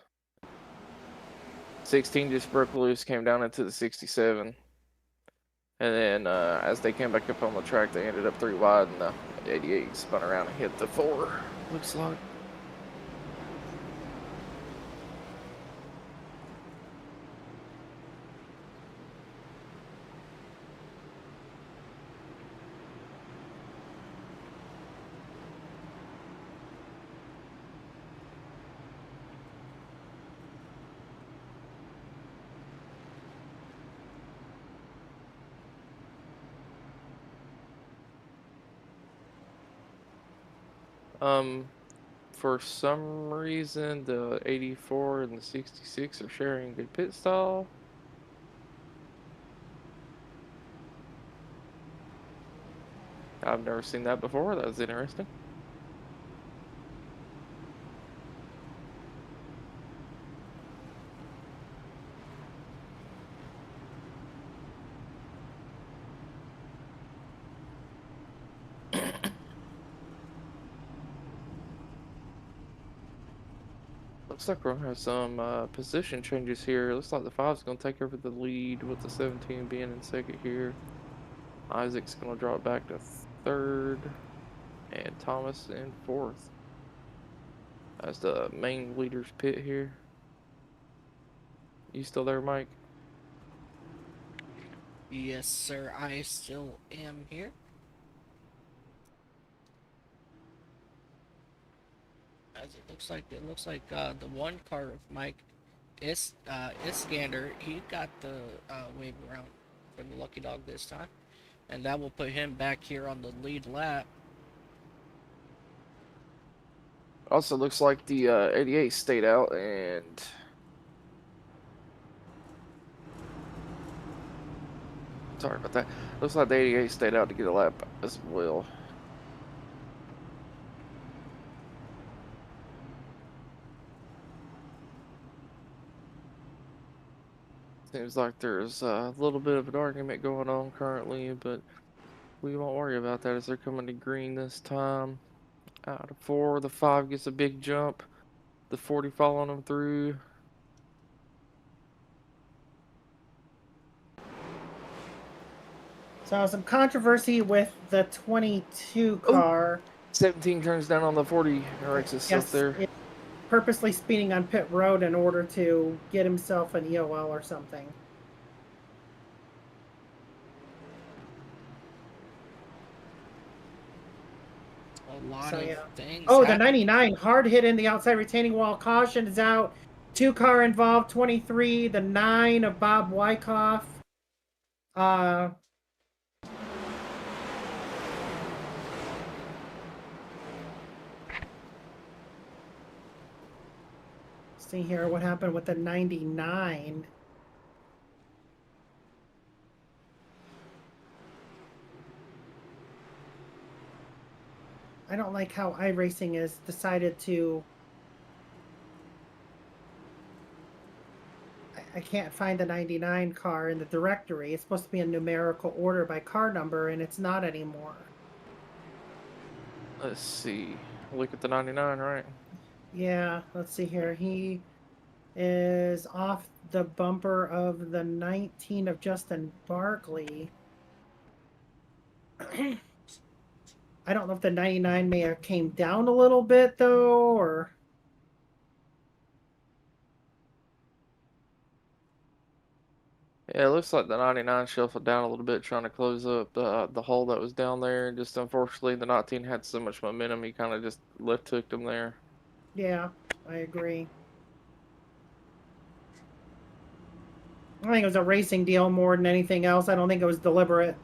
16 just broke loose, came down into the 67. And then as they came back up on the track, they ended up 3 wide, and the 88 spun around and hit the 4. Looks like. For some reason, the 84 and the 66 are sharing a good pit stall. I've never seen that before. That was interesting. Looks like we're gonna have some position changes here. Looks like the 5's gonna take over the lead with the 17 being in second here. Isaac's gonna drop back to third, and Thomas in fourth as the main leaders pit here. You still there, Mike? Yes, sir. I still am here. As it looks like the one car of Mike Iskander, he got the wave around for the lucky dog this time, and that will put him back here on the lead lap. Also looks like the 88 stayed out, and sorry about that. Looks like the 88 stayed out to get a lap as well. Seems like there's a little bit of an argument going on currently, but we won't worry about that as they're coming to green this time. Out of 4, the 5 gets a big jump. The 40 following them through. So some controversy with the 22 car. 17 turns down on the 40. Rex is Yes, still there. Purposely speeding on pit road in order to get himself an EOL or something. A lot of things. Oh, the 99 hard hit in the outside retaining wall. Caution is out. 2 car involved. 23. The 9 of Bob Wyckoff. See here what happened with the 99. I don't like how iRacing has decided to... I can't find the 99 car in the directory. It's supposed to be in numerical order by car number, and it's not anymore. Let's see. Look at the 99, right? Yeah, let's see here. He is off the bumper of the 19 of Justin Barkley. I don't know if the 99 may have came down a little bit, though, or... Yeah, it looks like the 99 shuffled down a little bit trying to close up the hole that was down there. Just unfortunately, the 19 had so much momentum, he kind of just left hooked him there. Yeah, I agree. I think it was a racing deal more than anything else. I don't think it was deliberate.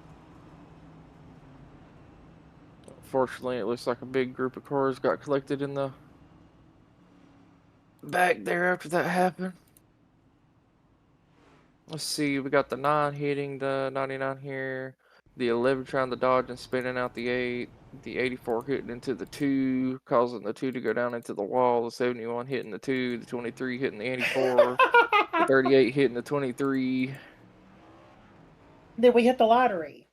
Unfortunately, it looks like a big group of cars got collected in the back there after that happened. Let's see, we got the 9 hitting the 99 here, the 11 trying to dodge and spinning out the 8, the 84 hitting into the 2, causing the 2 to go down into the wall, the 71 hitting the 2, the 23 hitting the 84, the 38 hitting the 23. Did we hit the lottery?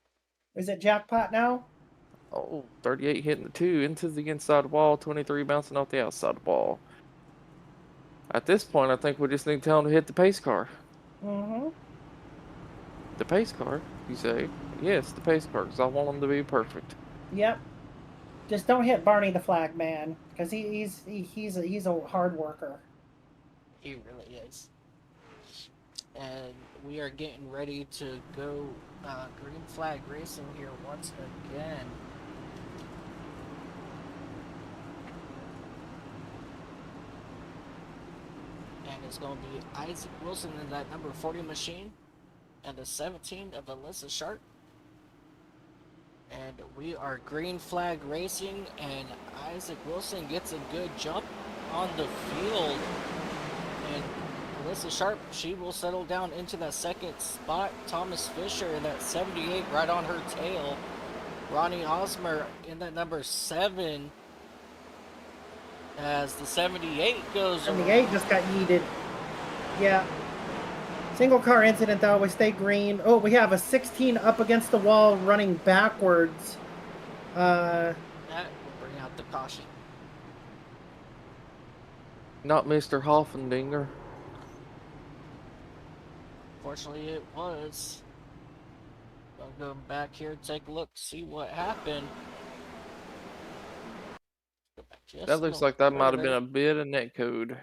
Is it jackpot now? Oh, 38 hitting the 2 into the inside wall, 23 bouncing off the outside wall. At this point, I think we just need to tell him to hit the pace car. Mm-hmm. The pace car, you say? Yes, the pace car, because I want them to be perfect. Yep. Just don't hit Barney the Flag Man, because he's a hard worker. He really is. And we are getting ready to go green flag racing here once again. And it's going to be Isaac Wilson in that number 40 machine and the 17 of Alyssa Sharp. And we are green flag racing, and Isaac Wilson gets a good jump on the field. And Alyssa Sharp, she will settle down into that second spot. Thomas Fisher in that 78 right on her tail. Ronnie Osmer in that number 7 as the 78 goes And the around. 8 just got yeeted. Yeah. Single car incident though, we stay green. Oh, we have a 16 up against the wall running backwards. That will bring out the caution. Not Mr. Hoffendinger. Fortunately, it was. I'll go back here, take a look, see what happened. Go back just That a looks little like that might have been further. a bit of netcode.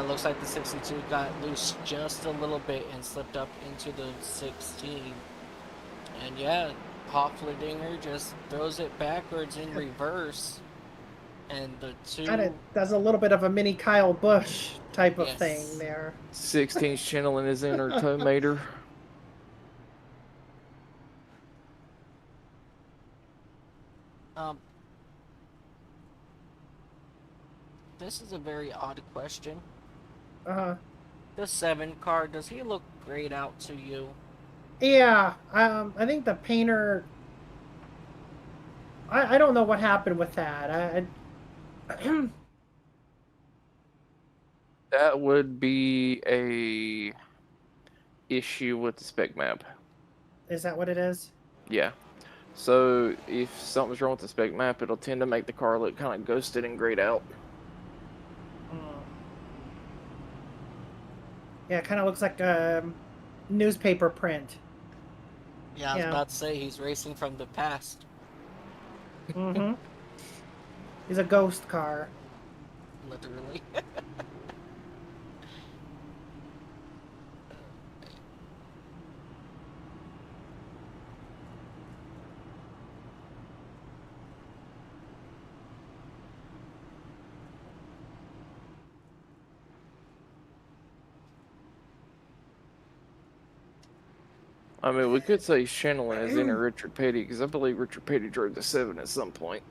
Looks like the 62 got loose just a little bit and slipped up into the 16. And yeah, Hofflidinger just throws it backwards in reverse. And the Kind of two... does a little bit of a mini Kyle Busch type of Yes. thing there. 16's channeling his inner tomater. This is a very odd question. Uh-huh. The 7 car, does he look grayed out to you? Yeah, I think the painter... I don't know what happened with that. That would be a issue with the spec map. Is that what it is? Yeah. So if something's wrong with the spec map, it'll tend to make the car look kind of ghosted and grayed out. Yeah, it kind of looks like a newspaper print. Yeah, I was Yeah. about to say he's racing from the past. Mm-hmm. He's a ghost car. Literally. I mean, we could say he's channeling his inner Richard Petty, because I believe Richard Petty drove the 7 at some point.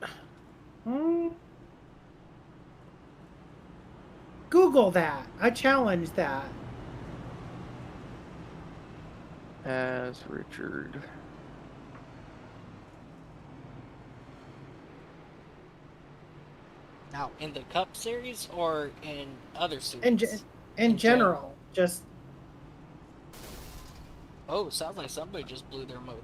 Google that. I challenge that. As Richard. Now, in the Cup Series or in other series? In general, just... Oh, sounds like somebody just blew their motor.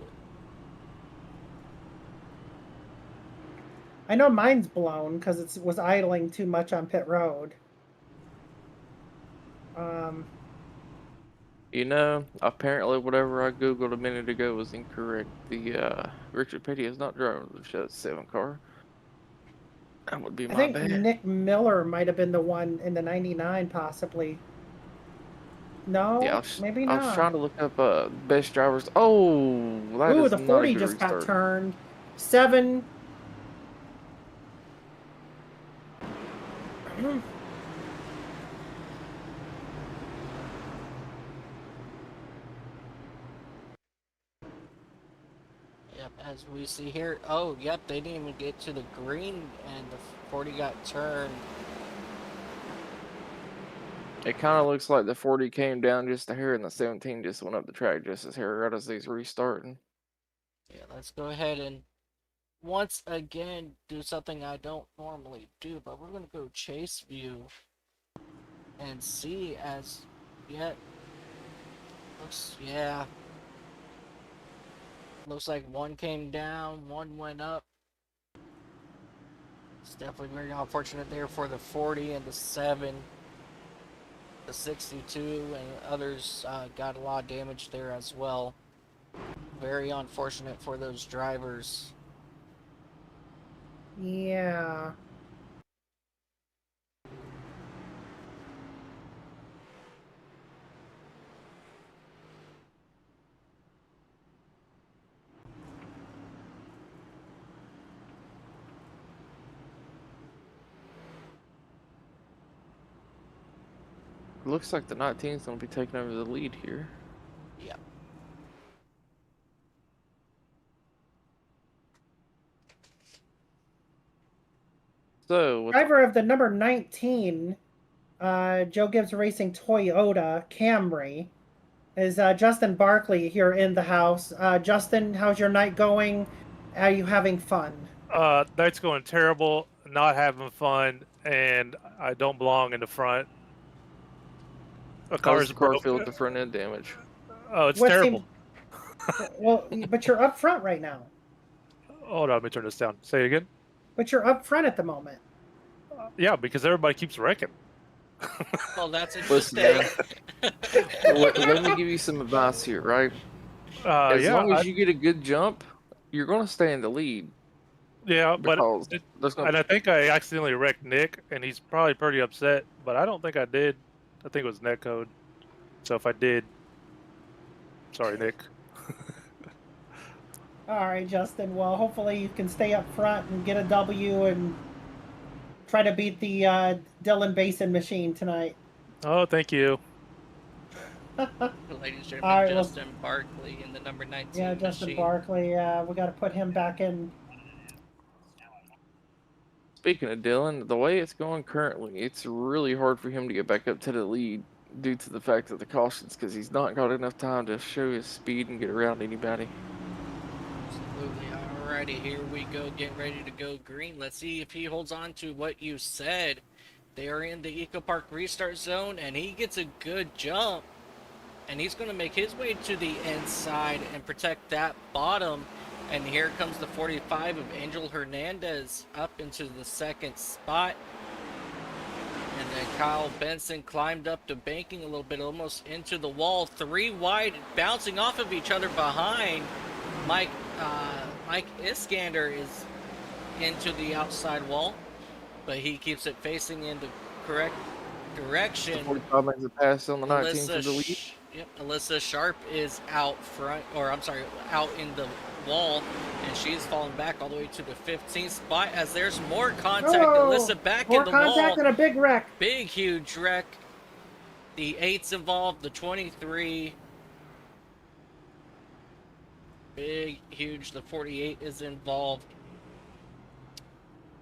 I know mine's blown because it was idling too much on pit road. You know, apparently whatever I googled a minute ago was incorrect. The Richard Petty has not driven the 7 car. That would be I my think bad. Nick Miller might have been the one in the 99, possibly. No, Yeah, maybe I was not. trying to look up best drivers. Oh, that Ooh, is the not 40 a good just got restart. turned. 7. Yep, as we see here. Oh, yep, they didn't even get to the green and the 40 got turned. It kind of looks like the 40 came down just a hair and the 17 just went up the track just as hair right as he's restarting. Yeah, let's go ahead and once again do something I don't normally do, but we're going to go chase view and see as yet. Looks like one came down, one went up. It's definitely very unfortunate there for the 40 and the 7. The 62 and others got a lot of damage there as well. Very unfortunate for those drivers. Yeah. Looks like the 19's going to be taking over the lead here. Yeah. So, Driver of the number 19, Joe Gibbs Racing Toyota Camry, is Justin Barkley here in the house. Justin, how's your night going? Are you having fun? Night's going terrible, not having fun, and I don't belong in the front. A How's car's the car broke. feel with the front end damage? Oh, it's What terrible. Well, but you're up front right now. Hold on, let me turn this down. Say it again. But you're up front at the moment. Yeah, because everybody keeps wrecking. Well, that's Listen, interesting. man. Let me give you some advice here, right? As Yeah, long as you get a good jump, you're going to stay in the lead. yeah, but Because there's no. and I think I accidentally wrecked Nick, and he's probably pretty upset. But I don't think I did. I think it was netcode. So if I did, sorry, Nick. All right, Justin. Well, hopefully you can stay up front and get a W and try to beat the Dylan Basin machine tonight. Oh, thank you. Ladies and gentlemen, All right, well- Justin Barkley in the number 19 Yeah, Justin machine. Barkley. We got to put him back in. Speaking of Dylan, the way it's going currently, it's really hard for him to get back up to the lead due to the fact of the cautions, because he's not got enough time to show his speed and get around anybody. Absolutely. Alrighty, here we go. Get ready to go green. Let's see if he holds on to what you said. They are in the Eco Park restart zone, and he gets a good jump. And he's going to make his way to the inside and protect that bottom. And here comes the 45 of Angel Hernandez up into the second spot. And then Kyle Benson climbed up to banking a little bit, almost into the wall. 3 wide, bouncing off of each other behind. Mike Iskander is into the outside wall, but he keeps it facing in the correct direction. 45 makes a pass on the 19 for the lead. Alyssa Sharp is out front, or I'm sorry, out in the wall, and she's falling back all the way to the 15th spot as there's more contact. Oh, Alyssa back more in the wall. contact and a big wreck. Big, huge wreck. The 8's involved, the 23. Big, huge. The 48 is involved.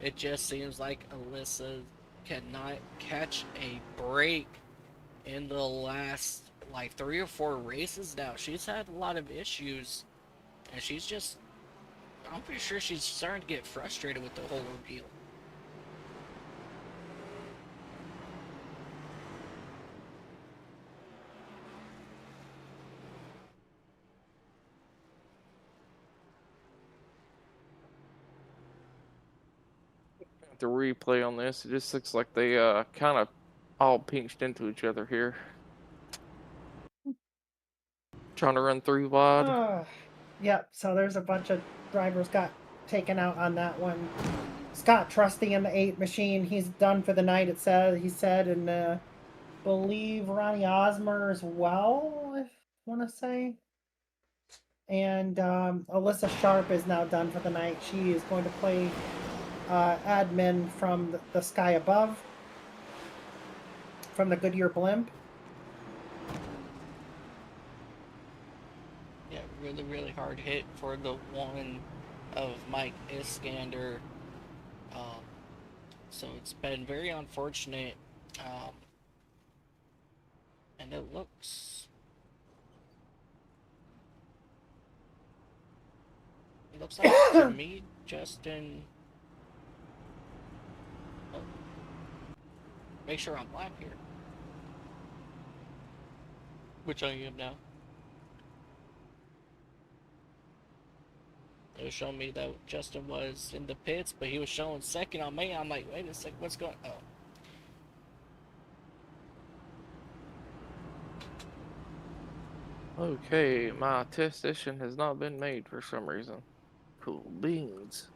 It just seems like Alyssa cannot catch a break in the last like 3 or 4 races now. She's had a lot of issues, and she's just, I'm pretty sure she's starting to get frustrated with the whole ordeal. The replay on this, it just looks like they kind of all pinched into each other here. Trying to run 3 wide. Yep, so there's a bunch of drivers got taken out on that one. Scott Trusty in the 8 machine, he's done for the night, he said, and believe Ronnie Osmer as well, I want to say. And Alyssa Sharp is now done for the night. She is going to play admin from the sky above, from the Goodyear blimp. Yeah, really, really hard hit for the one of Mike Iskander. So it's been very unfortunate. And it looks like to me, Justin. Oh. Make sure I'm live here. Which I am now. It was showing me that Justin was in the pits, but he was showing second on me. I'm like, wait a second, what's going on? Oh. Okay, my test session has not been made for some reason. Cool beans.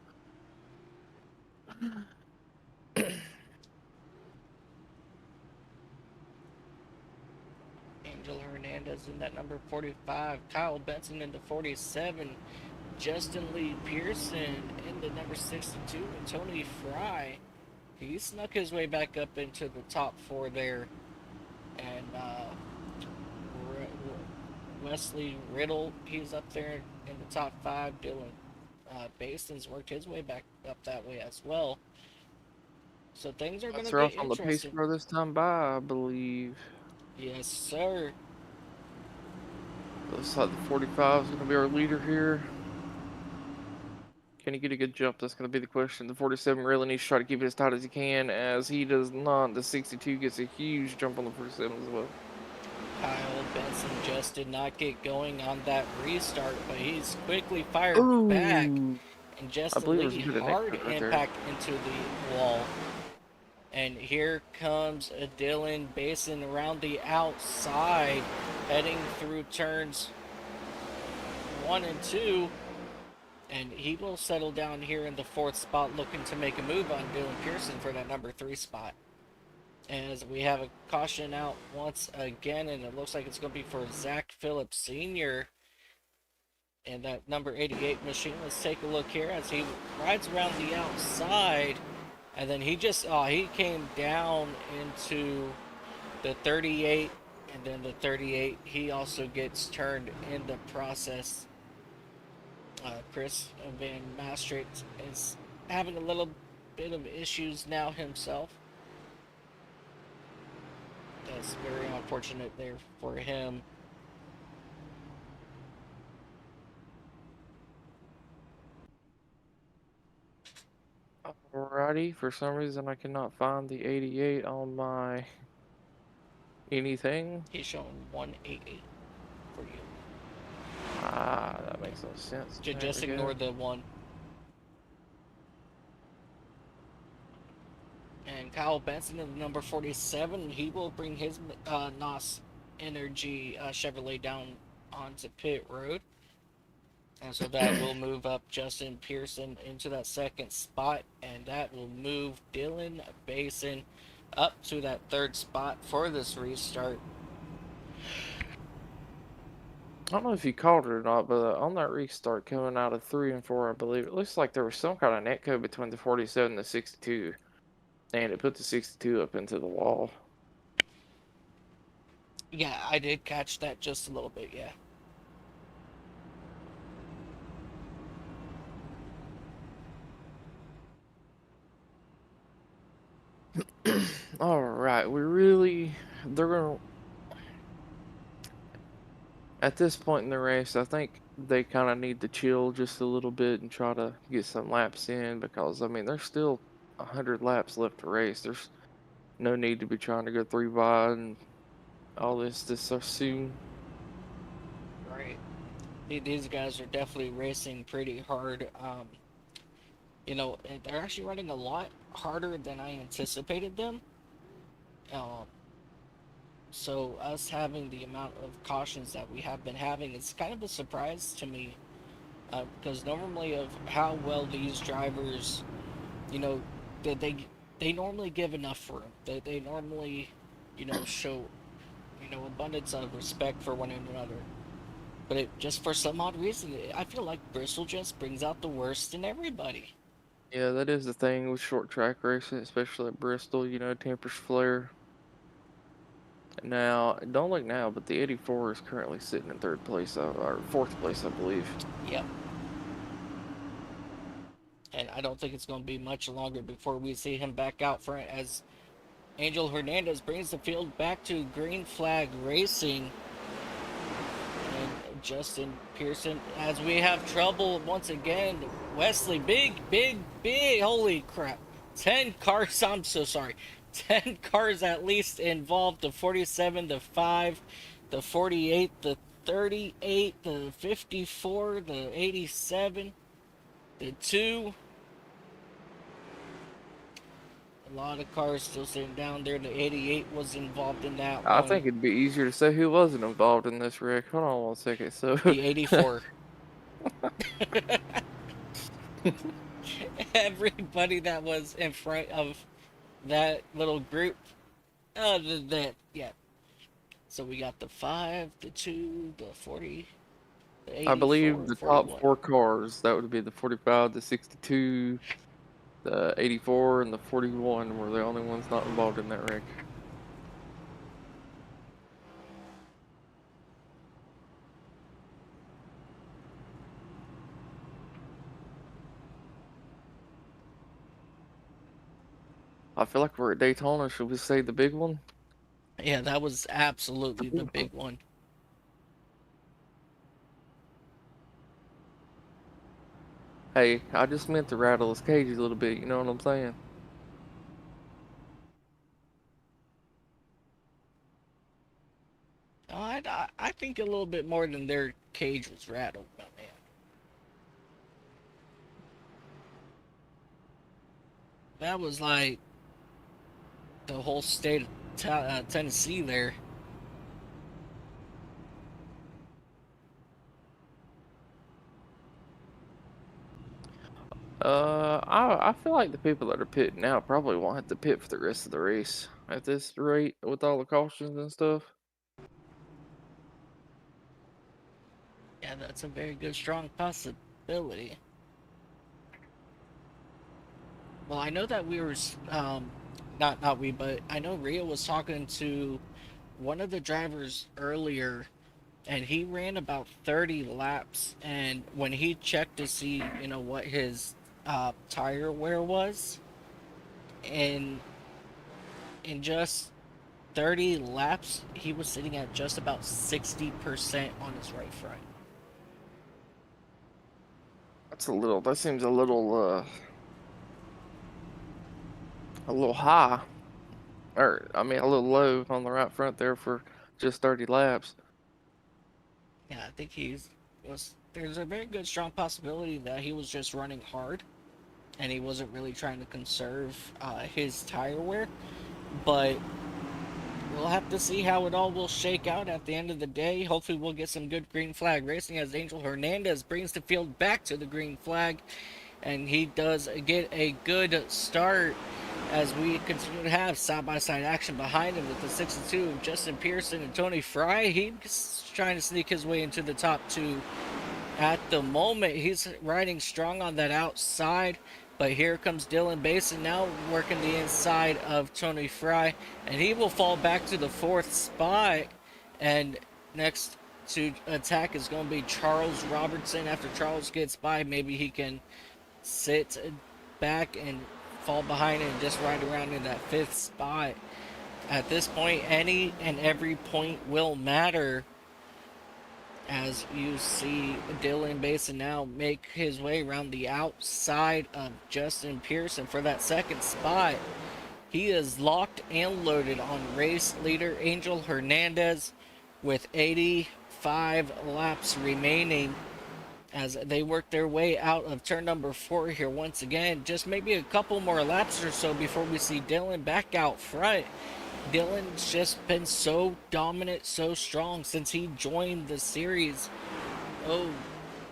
Angel Hernandez in that number 45. Kyle Benson in the 47. Justin Lee Pearson in the number 62. And Tony Fry. He snuck his way back up into the top 4 there. And Wesley Riddle, he's up there in the top 5. Dylan Baston's worked his way back up that way as well. So things are going to That's get off on the pace interesting. car this time by, I believe. Yes, sir. Looks like the 45 is going to be our leader here. Can he get a good jump? That's going to be the question. The 47 really needs to try to keep it as tight as he can. As he does not, the 62 gets a huge jump on the 47 as well. Kyle Benson just did not get going on that restart, but he's quickly fired back, Ooh, and I just a believe it was really a bit of hard netcode right there. impact into the wall. And here comes a Dylan Basin around the outside, heading through turns 1 and 2. And he will settle down here in the 4th spot, looking to make a move on Dylan Pearson for that number 3 spot. As we have a caution out once again, and it looks like it's going to be for Zach Phillips Sr. and that number 88 machine. Let's take a look here as he rides around the outside, and then he just, he came down into the 38, and then the 38, he also gets turned in the process. Chris Van Maastricht is having a little bit of issues now himself. That's very unfortunate there for him. Alrighty, for some reason I cannot find the 88 on my anything. He's showing 188 for you. Ah, that makes no sense. Just ignore the 1. And Kyle Benson in number 47, he will bring his NOS Energy Chevrolet down onto pit road. And so that will move up Justin Pearson into that 2nd spot, and that will move Dylan Basin up to that 3rd spot for this restart. I don't know if you called it or not, but on that restart coming out of 3 and 4, I believe, it looks like there was some kind of netcode between the 47 and the 62. And it put the 62 up into the wall. Yeah, I did catch that just a little bit, yeah. Alright, they're going to, at this point in the race, I think they kind of need to chill just a little bit and try to get some laps in because, I mean, there's still 100 laps left to race. There's no need to be trying to go 3 wide and all this so soon. Right. These guys are definitely racing pretty hard. You know, they're actually running a lot harder than I anticipated them. So us having the amount of cautions that we have been having, it's kind of a surprise to me. Because normally of how well these drivers, you know, they normally give enough room. They normally, you know, show, you know, abundance of respect for one another. But it just for some odd reason, I feel like Bristol just brings out the worst in everybody. Yeah, that is the thing with short track racing, especially at Bristol, you know, tempers flare. Now, don't look now, but the 84 is currently sitting in 3rd place, or 4th place, I believe. Yep. And I don't think it's going to be much longer before we see him back out front as Angel Hernandez brings the field back to green flag racing. And Justin Pearson, as we have trouble once again, Wesley, big, holy crap. 10 cars, I'm so sorry. 10 cars at least involved, the 47, the 5, the 48, the 38, the 54, the 87, the 2. A lot of cars still sitting down there. The 88 was involved in that I one. think it'd be easier to say who wasn't involved in this wreck. Hold on one second. So The 84. Everybody that was in front of that little group. Yeah. So we got the 5, the 2, the 40, the 84, I believe the 41. top 4 cars, that would be the 45, the 62, the 84, and the 41 were the only ones not involved in that wreck. I feel like we're at Daytona. Should we say the big one? Yeah, that was absolutely the big one. Hey, I just meant to rattle his cage a little bit. You know what I'm saying? Oh, I think a little bit more than their cage was rattled, my man. That was like the whole state of Tennessee there. I feel like the people that are pitting out probably won't have to pit for the rest of the race at this rate with all the cautions and stuff. Yeah, that's a very good, strong possibility. Well, I know that we were, not we, but I know Rio was talking to one of the drivers earlier, and he ran about 30 laps. And when he checked to see, what his tire wear was, and in just 30 laps, he was sitting at just about 60% on his right front. That seems a little high. Or, I mean, a little low on the right front there for just 30 laps. Yeah, I think there's a very good, strong possibility that he was just running hard and he wasn't really trying to conserve his tire wear. But we'll have to see how it all will shake out at the end of the day. Hopefully we'll get some good green flag racing as Angel Hernandez brings the field back to the green flag. And he does get a good start as we continue to have side-by-side action behind him with the 62 of Justin Pearson and Tony Fry. He's trying to sneak his way into the top two at the moment. He's riding strong on that outside, but here comes Dylan Basin now working the inside of Tony Fry, and he will fall back to the 4th spot. And next to attack is going to be Charles Robertson. After Charles gets by, maybe he can sit back and fall behind and just ride around in that 5th spot. At this point, any and every point will matter, as you see Dylan Basin now make his way around the outside of Justin Pearson for that 2nd spot. He is locked and loaded on race leader Angel Hernandez with 85 laps remaining as they work their way out of turn number 4 here once again. Just maybe a couple more laps or so before we see Dylan back out front. Dylan's just been so dominant, so strong since he joined the series. Oh,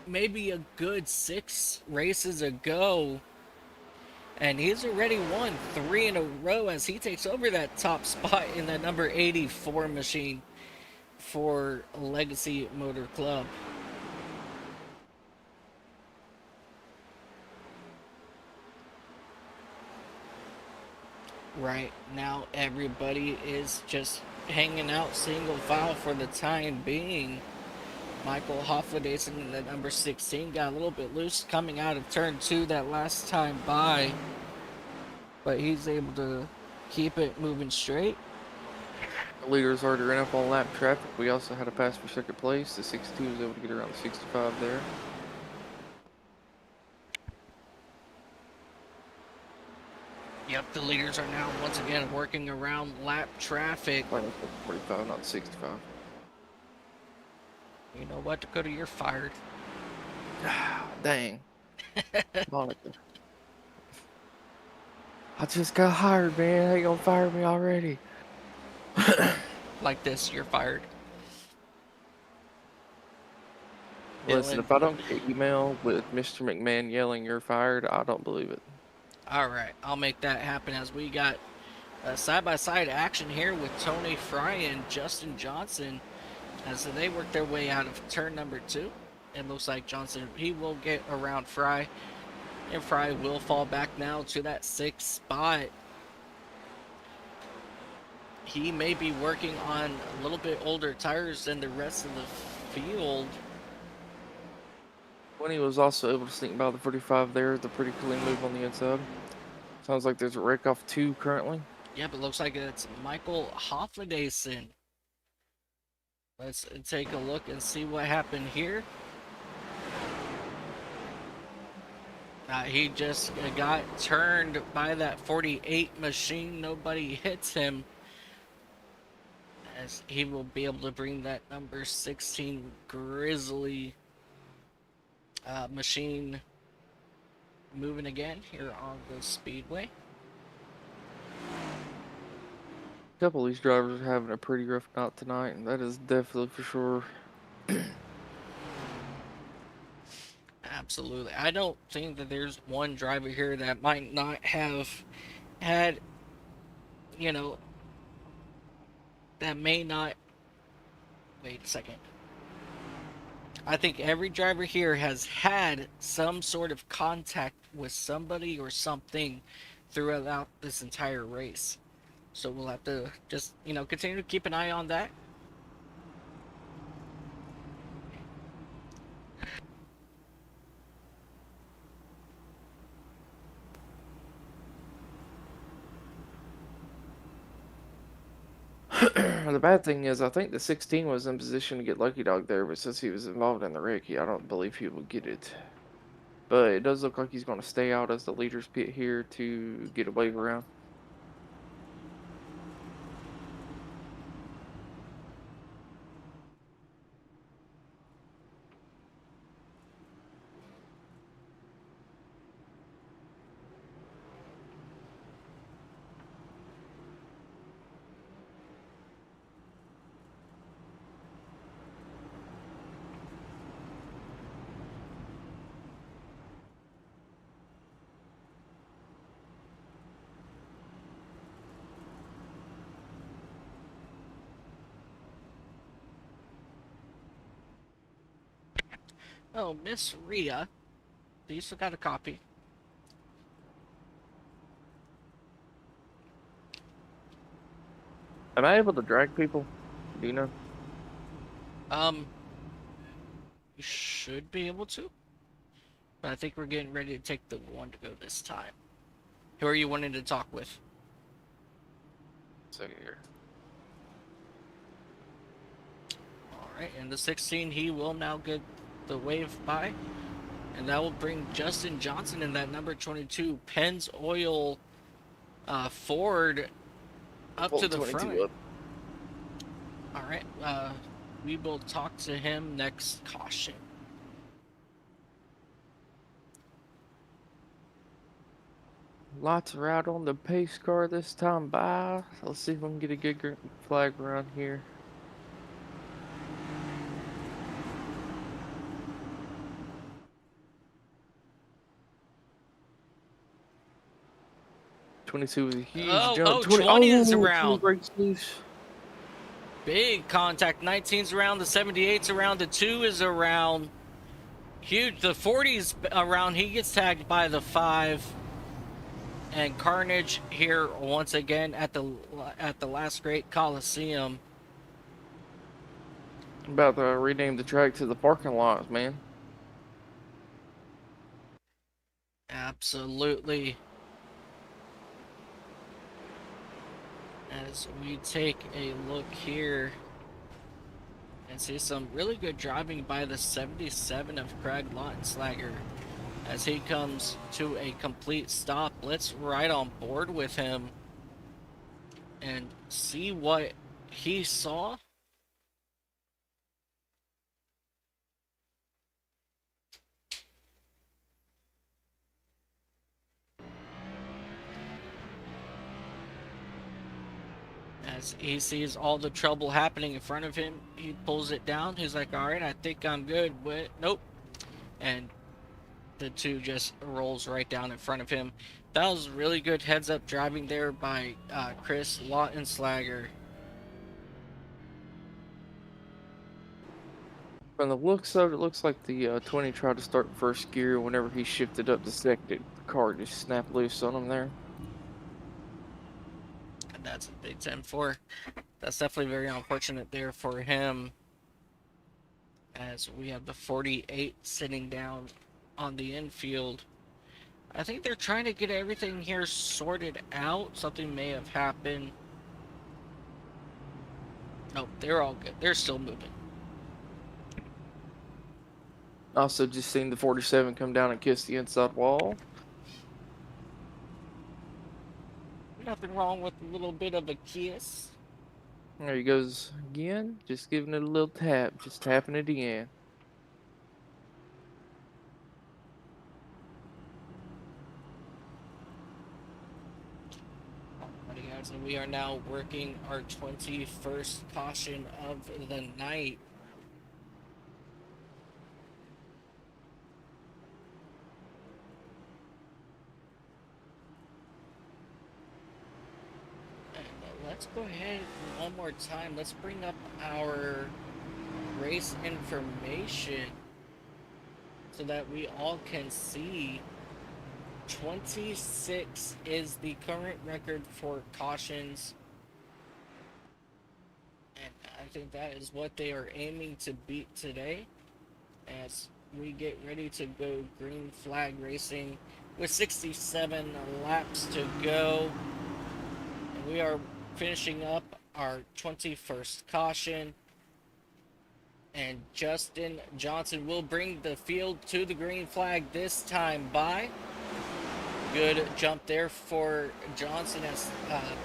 maybe a good 6 races ago. And he's already won 3 in a row as he takes over that top spot in that number 84 machine for Legacy Motor Club. Right now, everybody is just hanging out single file for the time being. Michael Hoffledason in the number 16 got a little bit loose coming out of turn 2 that last time by, but he's able to keep it moving straight. The leaders already ran up on lap traffic. We also had a pass for 2nd place. The 62 was able to get around the 65 there. Yep, the leaders are now once again working around lap traffic. 45, not 65. You know what, Dakota, you're fired. Dang. Monica. I just got hired, man. How you gonna fire me already? Like this, you're fired. Listen, if I don't get an email with Mr. McMahon yelling you're fired, I don't believe it. All right, I'll make that happen as we got side-by-side action here with Tony Fry and Justin Johnson as they work their way out of turn number 2. It looks like Johnson, he will get around Fry, and Fry will fall back now to that 6th spot. He may be working on a little bit older tires than the rest of the field. When he was also able to sneak by the 45 there, the pretty clean move on the inside. Sounds like there's a wreck off 2 currently. Yep, it looks like it's Michael Hoffledason. Let's take a look and see what happened here. He just got turned by that 48 machine. Nobody hits him, as he will be able to bring that number 16 grizzly machine moving again here on the speedway. A couple of these drivers are having a pretty rough night tonight, and that is definitely for sure. Absolutely. I don't think that there's one driver here that might not have had, you know, that may not. Wait a second. I think every driver here has had some sort of contact with somebody or something throughout this entire race. So we'll have to just, continue to keep an eye on that. The bad thing is, I think the 16 was in position to get Lucky Dog there, but since he was involved in the wreck, I don't believe he will get it. But it does look like he's going to stay out as the leaders pit here to get a wave around. Oh, Miss Rhea. So you still got a copy. Am I able to drag people? Do you know? You should be able to. But I think we're getting ready to take the one to go this time. Who are you wanting to talk with? So here. Alright, and the 16, he will now get the wave by. And that will bring Justin Johnson in that number 22 Penn's Oil Ford up to the front. Up. Alright, we will talk to him next caution. Lights are out on the pace car this time by. Let's see if we can get a good flag around here. '22 was a huge jump. 20 is around. 20 breaks loose. Big contact. 19's around. The 78's around. The 2 is around. Huge. The 40's around. He gets tagged by the 5. And Carnage here once again at the last great Coliseum. About to rename the track to the parking lots, man. Absolutely. As we take a look here and see some really good driving by the 77 of Craig Lautenslager as he comes to a complete stop. Let's ride on board with him and see what he saw. As he sees all the trouble happening in front of him, he pulls it down. He's like, all right, I think I'm good, but nope. And the 2 just rolls right down in front of him. That was really good heads-up driving there by Chris Lautenslager. From the looks of it, looks like the 20 tried to start first gear. Whenever he shifted up to second, the car just snapped loose on him there. And that's a big 10-4. That's definitely very unfortunate there for him. As we have the 48 sitting down on the infield. I think they're trying to get everything here sorted out. Something may have happened. Nope, they're all good. They're still moving. Also, just seen the 47 come down and kiss the inside wall. Nothing wrong with a little bit of a kiss. There he goes again, just giving it a little tap, just tapping it again. Alrighty, guys, and we are now working our 21st caution of the night. And let's go ahead one more time. Let's bring up our race information so that we all can see. 26 is the current record for cautions, and I think that is what they are aiming to beat today as we get ready to go green flag racing with 67 laps to go, and we are finishing up our 21st caution, and Justin Johnson will bring the field to the green flag this time by. Good jump there for Johnson as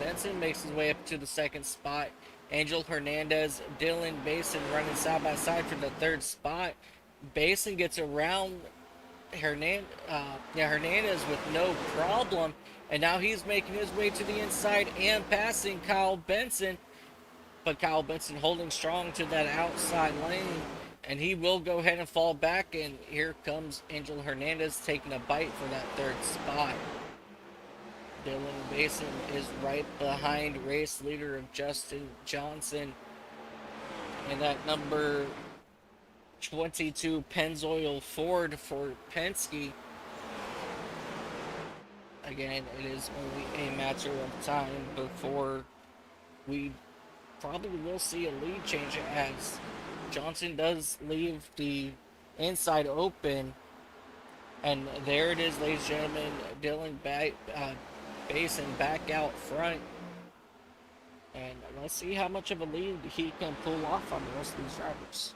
Benson makes his way up to the second spot. Angel Hernandez, Dylan Basin running side by side for the third spot. Basin gets around Hernandez with no problem, and now he's making his way to the inside and passing Kyle Benson. But Kyle Benson holding strong to that outside lane, and he will go ahead and fall back, and here comes Angel Hernandez taking a bite for that third spot. Dylan Basin is right behind race leader of Justin Johnson, and that number 22 Pennzoil Ford for Penske. Again, it is only a matter of time before we probably will see a lead change as Johnson does leave the inside open, and there it is, ladies and gentlemen. Dylan Basin back out front, and let's see how much of a lead he can pull off on the rest of these drivers.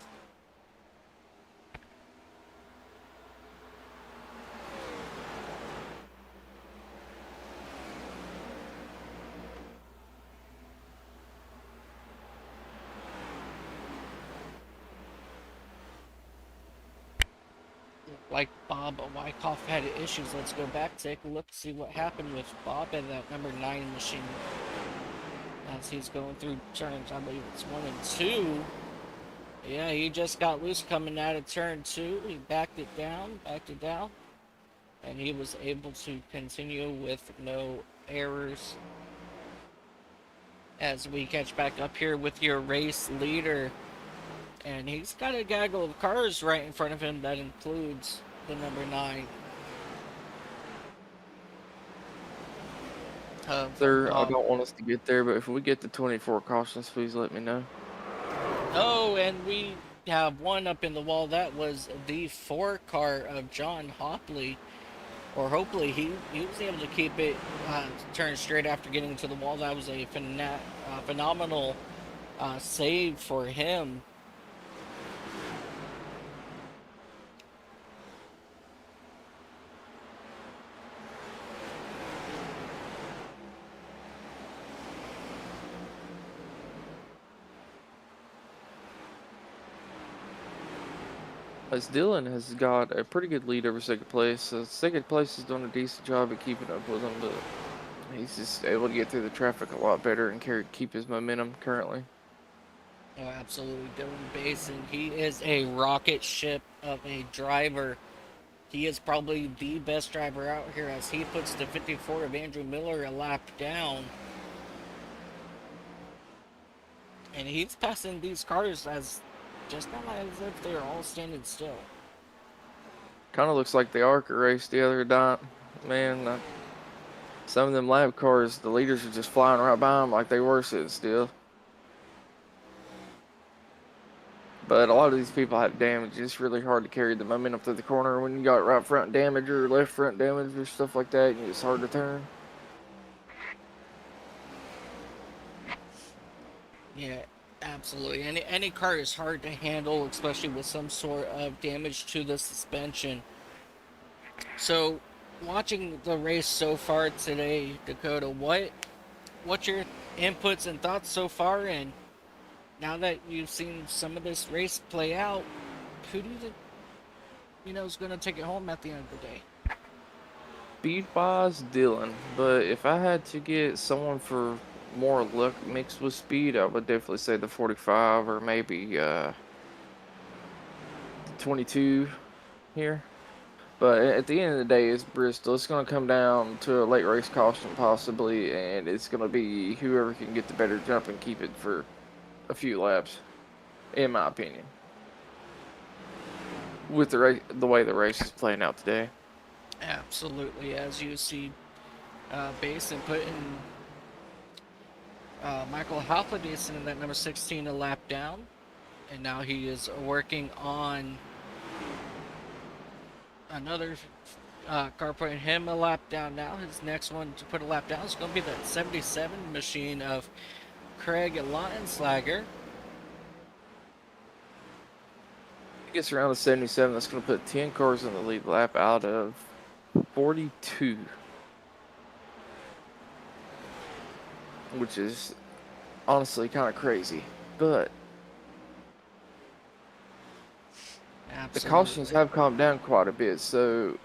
Like Bob Wyckoff had issues. Let's go back, take a look, see what happened with Bob and that number 9 machine as he's going through turns. I believe it's 1 and 2. Yeah, he just got loose coming out of turn 2. He backed it down, and he was able to continue with no errors. As we catch back up here with your race leader, and he's got a gaggle of cars right in front of him that includes the number 9. Sir, I don't want us to get there, but if we get to 24 cautions, please let me know. Oh, and we have one up in the wall. That was the 4 car of John Hopley. Or hopefully he was able to keep it turned straight after getting to the wall. That was a phenomenal save for him. As Dylan has got a pretty good lead over second place. So second place is doing a decent job at keeping up with him, but he's just able to get through the traffic a lot better and keep his momentum currently. Oh, absolutely. Dylan Basin, he is a rocket ship of a driver. He is probably the best driver out here as he puts the 54 of Andrew Miller a lap down. And he's passing these cars as just not as if they're all standing still. Kind of looks like the ARCA race the other night. Man, some of them lab cars, the leaders are just flying right by them like they were sitting still. But a lot of these people had damage. It's really hard to carry the momentum through the corner when you got right front damage or left front damage or stuff like that. And it's hard to turn. Yeah, Absolutely. Any car is hard to handle, especially with some sort of damage to the suspension. So, watching the race so far today, Dakota, what's your inputs and thoughts so far? And now that you've seen some of this race play out, who do you think is going to take it home at the end of the day? Speed wise, Dylan. But if I had to get someone for more luck mixed with speed, I would definitely say the 45 or maybe the 22 here. But at the end of the day, it's Bristol. It's going to come down to a late race caution possibly, and it's going to be whoever can get the better jump and keep it for a few laps, in my opinion. With the way the race is playing out today. Absolutely. As you see, Basin putting Michael Halfley in that number 16 a lap down, and now he is working on another car putting him a lap down now. His next one to put a lap down is going to be that 77 machine of Craig Lautenslager. He gets around the 77. That's going to put 10 cars in the lead lap out of 42. Which is honestly kind of crazy. But Absolutely. the cautions have calmed down quite a bit. So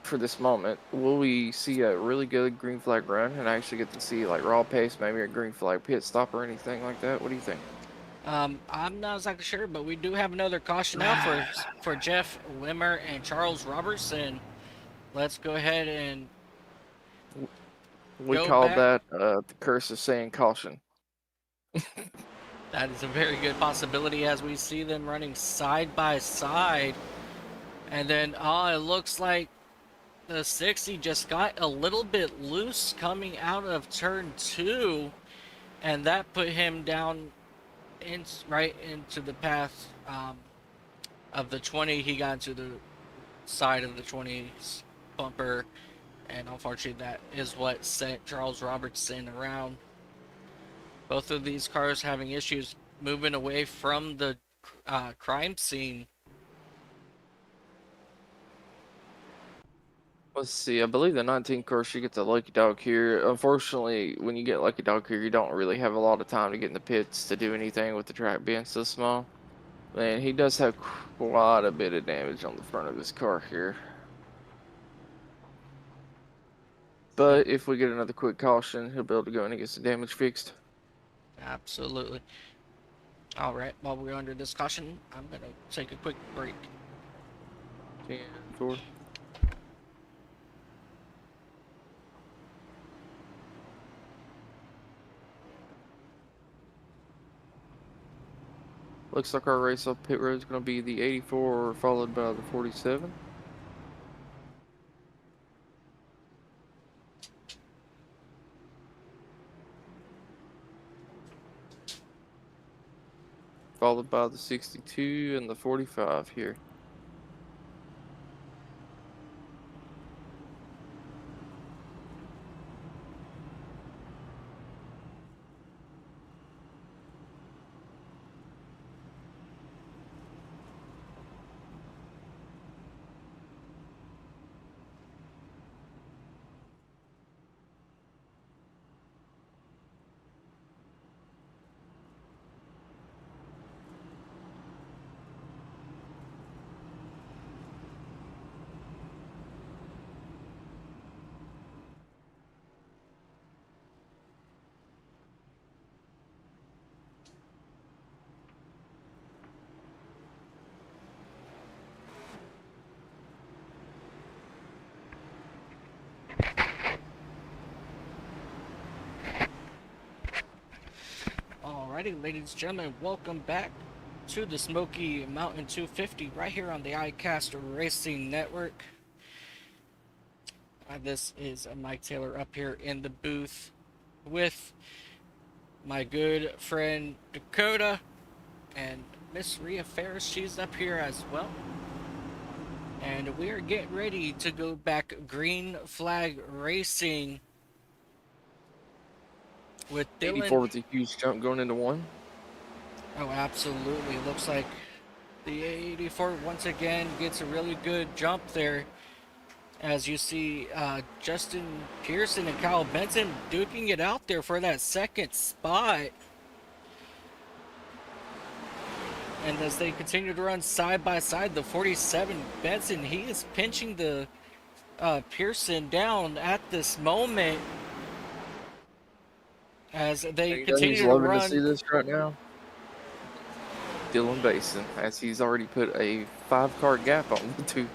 for this moment, will we see a really good green flag run and actually get to see like raw pace, maybe a green flag pit stop or anything like that? What do you think? I'm not exactly sure, but we do have another caution out for Jeff Wimmer and Charles Robertson. Let's go ahead and We go call back. that the curse of saying caution. That is a very good possibility as we see them running side by side. And then, it looks like the 60 just got a little bit loose coming out of turn 2. And that put him down right into the path of the 20. He got into the side of the 20's bumper. And unfortunately, that is what sent Charles Robertson around. Both of these cars having issues moving away from the crime scene. Let's see. I believe the 19 course you get the Lucky Dog here. Unfortunately, when you get Lucky Dog here, you don't really have a lot of time to get in the pits to do anything with the track being so small. And he does have quite a bit of damage on the front of his car here. But if we get another quick caution, he'll be able to go in and get some damage fixed. Absolutely. All right, while we're under this caution, I'm going to take a quick break. 10, 4. Looks like our race off pit road is going to be the 84 followed by the 47. Followed by the 62 and the 45 here. Alrighty, ladies and gentlemen, welcome back to the Smoky Mountain 250 right here on the iCast Racing Network. This is Mike Taylor up here in the booth with my good friend Dakota and Miss Rhea Ferris. She's up here as well. And we are getting ready to go back green flag racing with Dylan. 84 with a huge jump going into 1. Oh, absolutely. Looks like the 84 once again gets a really good jump there. As you see Justin Pearson and Kyle Benson duking it out there for that second spot. And as they continue to run side by side, the 47 Benson, he is pinching the Pearson down at this moment as they You know continue who's to loving to see run. this right now? Dylan Basin, as he's already put a 5-car gap on the two.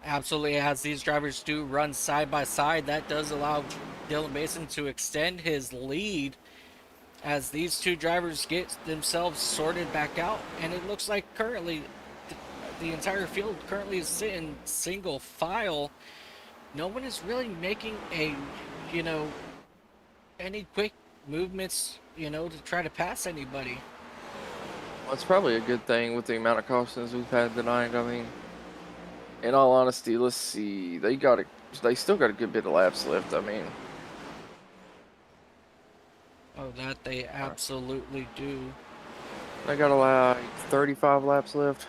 Absolutely, as these drivers do run side by side, that does allow Dylan Basin to extend his lead as these two drivers get themselves sorted back out. And it looks like currently the entire field currently is sitting single file. No one is really making a, any quick movements, to try to pass anybody. Well, it's probably a good thing with the amount of cautions we've had tonight. I mean, in all honesty, let's see. They still got a good bit of laps left. I mean, Oh, that they absolutely do. they got like 35 laps left.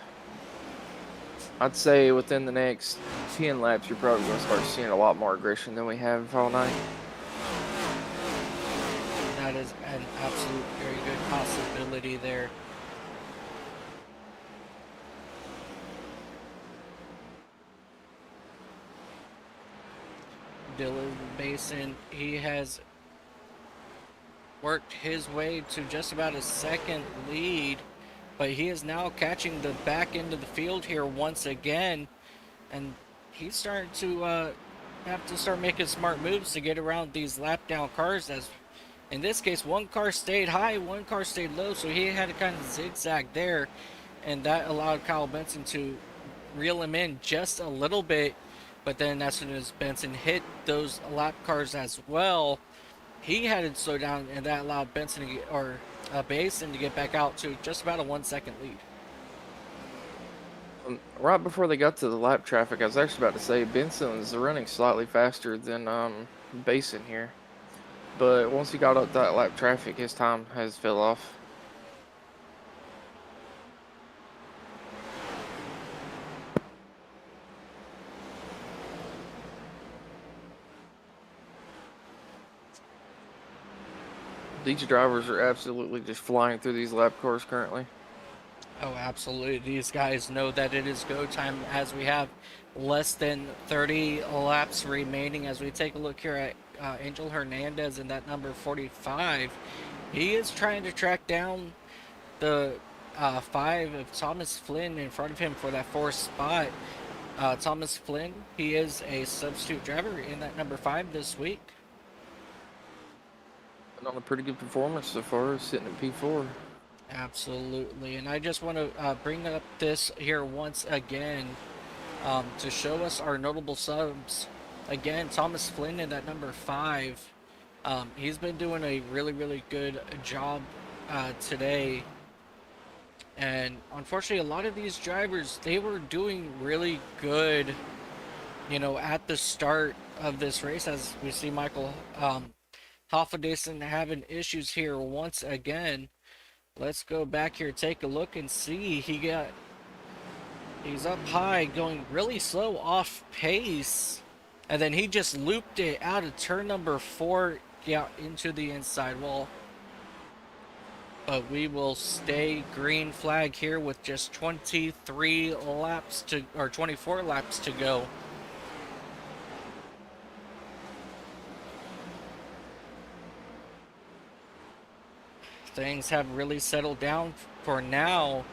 I'd say within the next 10 laps, you're probably going to start seeing a lot more aggression than we have all night. That is an absolute very good possibility there. Dylan Basin, he has worked his way to just about a second lead, but he is now catching the back end of the field here once again, and he's starting to have to start making smart moves to get around these lap down cars. As in this case, one car stayed high, one car stayed low, so he had to kind of zigzag there, and that allowed Kyle Benson to reel him in just a little bit. But then as soon as Benson hit those lap cars as well, he had to slow down, and that allowed Benson to get, or Basin to get back out to just about a 1 second lead. Right before they got to the lap traffic, I was actually about to say Benson's running slightly faster than Basin here. But once he got up that lap traffic, his time has fell off. These drivers are absolutely just flying through these lap cars currently. Oh, absolutely. These guys know that it is go time as we have less than 30 laps remaining. As we take a look here at Angel Hernandez in that number 45, he is trying to track down the 5 of Thomas Flynn in front of him for that 4th spot. Thomas Flynn, he is a substitute driver in that number 5 this week. And on a pretty good performance so far, sitting at P4. Absolutely, and I just want to bring up this here once again to show us our notable subs. Again, Thomas Flynn in that number 5. He's been doing a really, really good job today. And unfortunately, a lot of these drivers, they were doing really good, at the start of this race, as we see Michael Hoffendason having issues here once again. Let's go back here, take a look and see. He's up high, going really slow off pace. And then he just looped it out of turn number 4, into the inside wall. But we will stay green flag here with just 24 laps to go. Things have really settled down for now,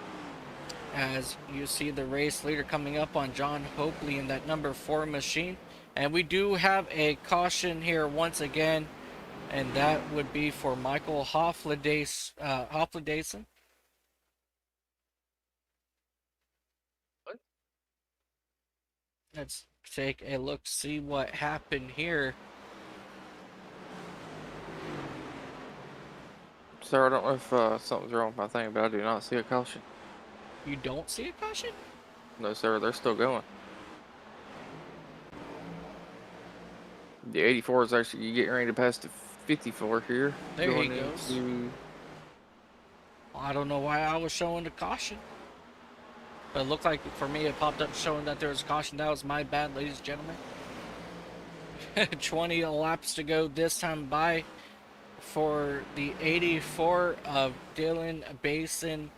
as you see the race leader coming up on John Hopley in that number 4 machine. And we do have a caution here once again, and that would be for Michael Hoffledason. Let's take a look, see what happened here. Sir, I don't know if something's wrong with my thing, but I do not see a caution. You don't see a caution? No, sir, they're still going. The 84 is actually getting ready to pass to 54 here. There he goes. I don't know why I was showing the caution. But it looked like, for me, it popped up showing that there was a caution. That was my bad, ladies and gentlemen. 20 laps to go this time by for the 84 of Dylan Basin.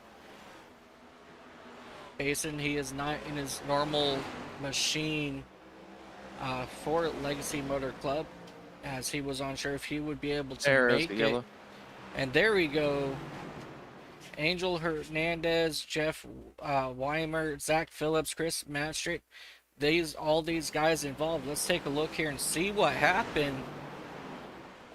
Basin, he is not in his normal machine for Legacy Motor Club, as he was unsure if he would be able to make it. Yellow. And there we go. Angel Hernandez, Jeff Weimer, Zach Phillips, Chris Mastrick. All these guys involved. Let's take a look here and see what happened.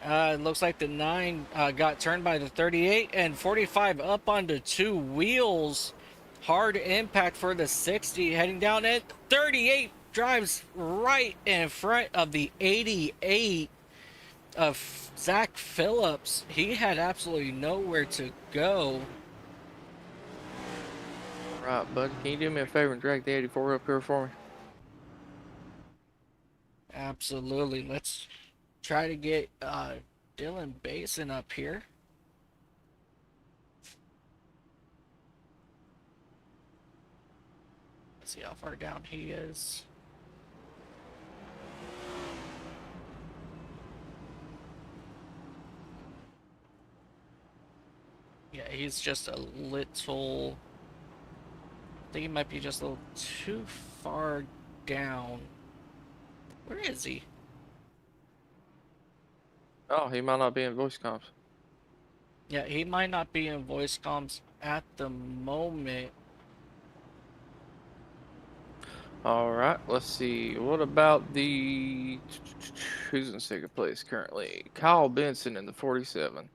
It looks like the 9 got turned by the 38, and 45 up onto 2 wheels. Hard impact for the 60 heading down, and 38 drives right in front of the 88 of Zach Phillips. He had absolutely nowhere to go. Right, bud. Can you do me a favor and drag the 84 up here for me? Absolutely. Let's try to get Dylan Basin up here. Let's see how far down he is. Yeah, he's just a little... I think he might be just a little too far down. Where is he? Oh, he might not be in voice comms. Yeah, he might not be in voice comms at the moment. All right, let's see. What about the... Who's in second place currently? Kyle Benson in the 47.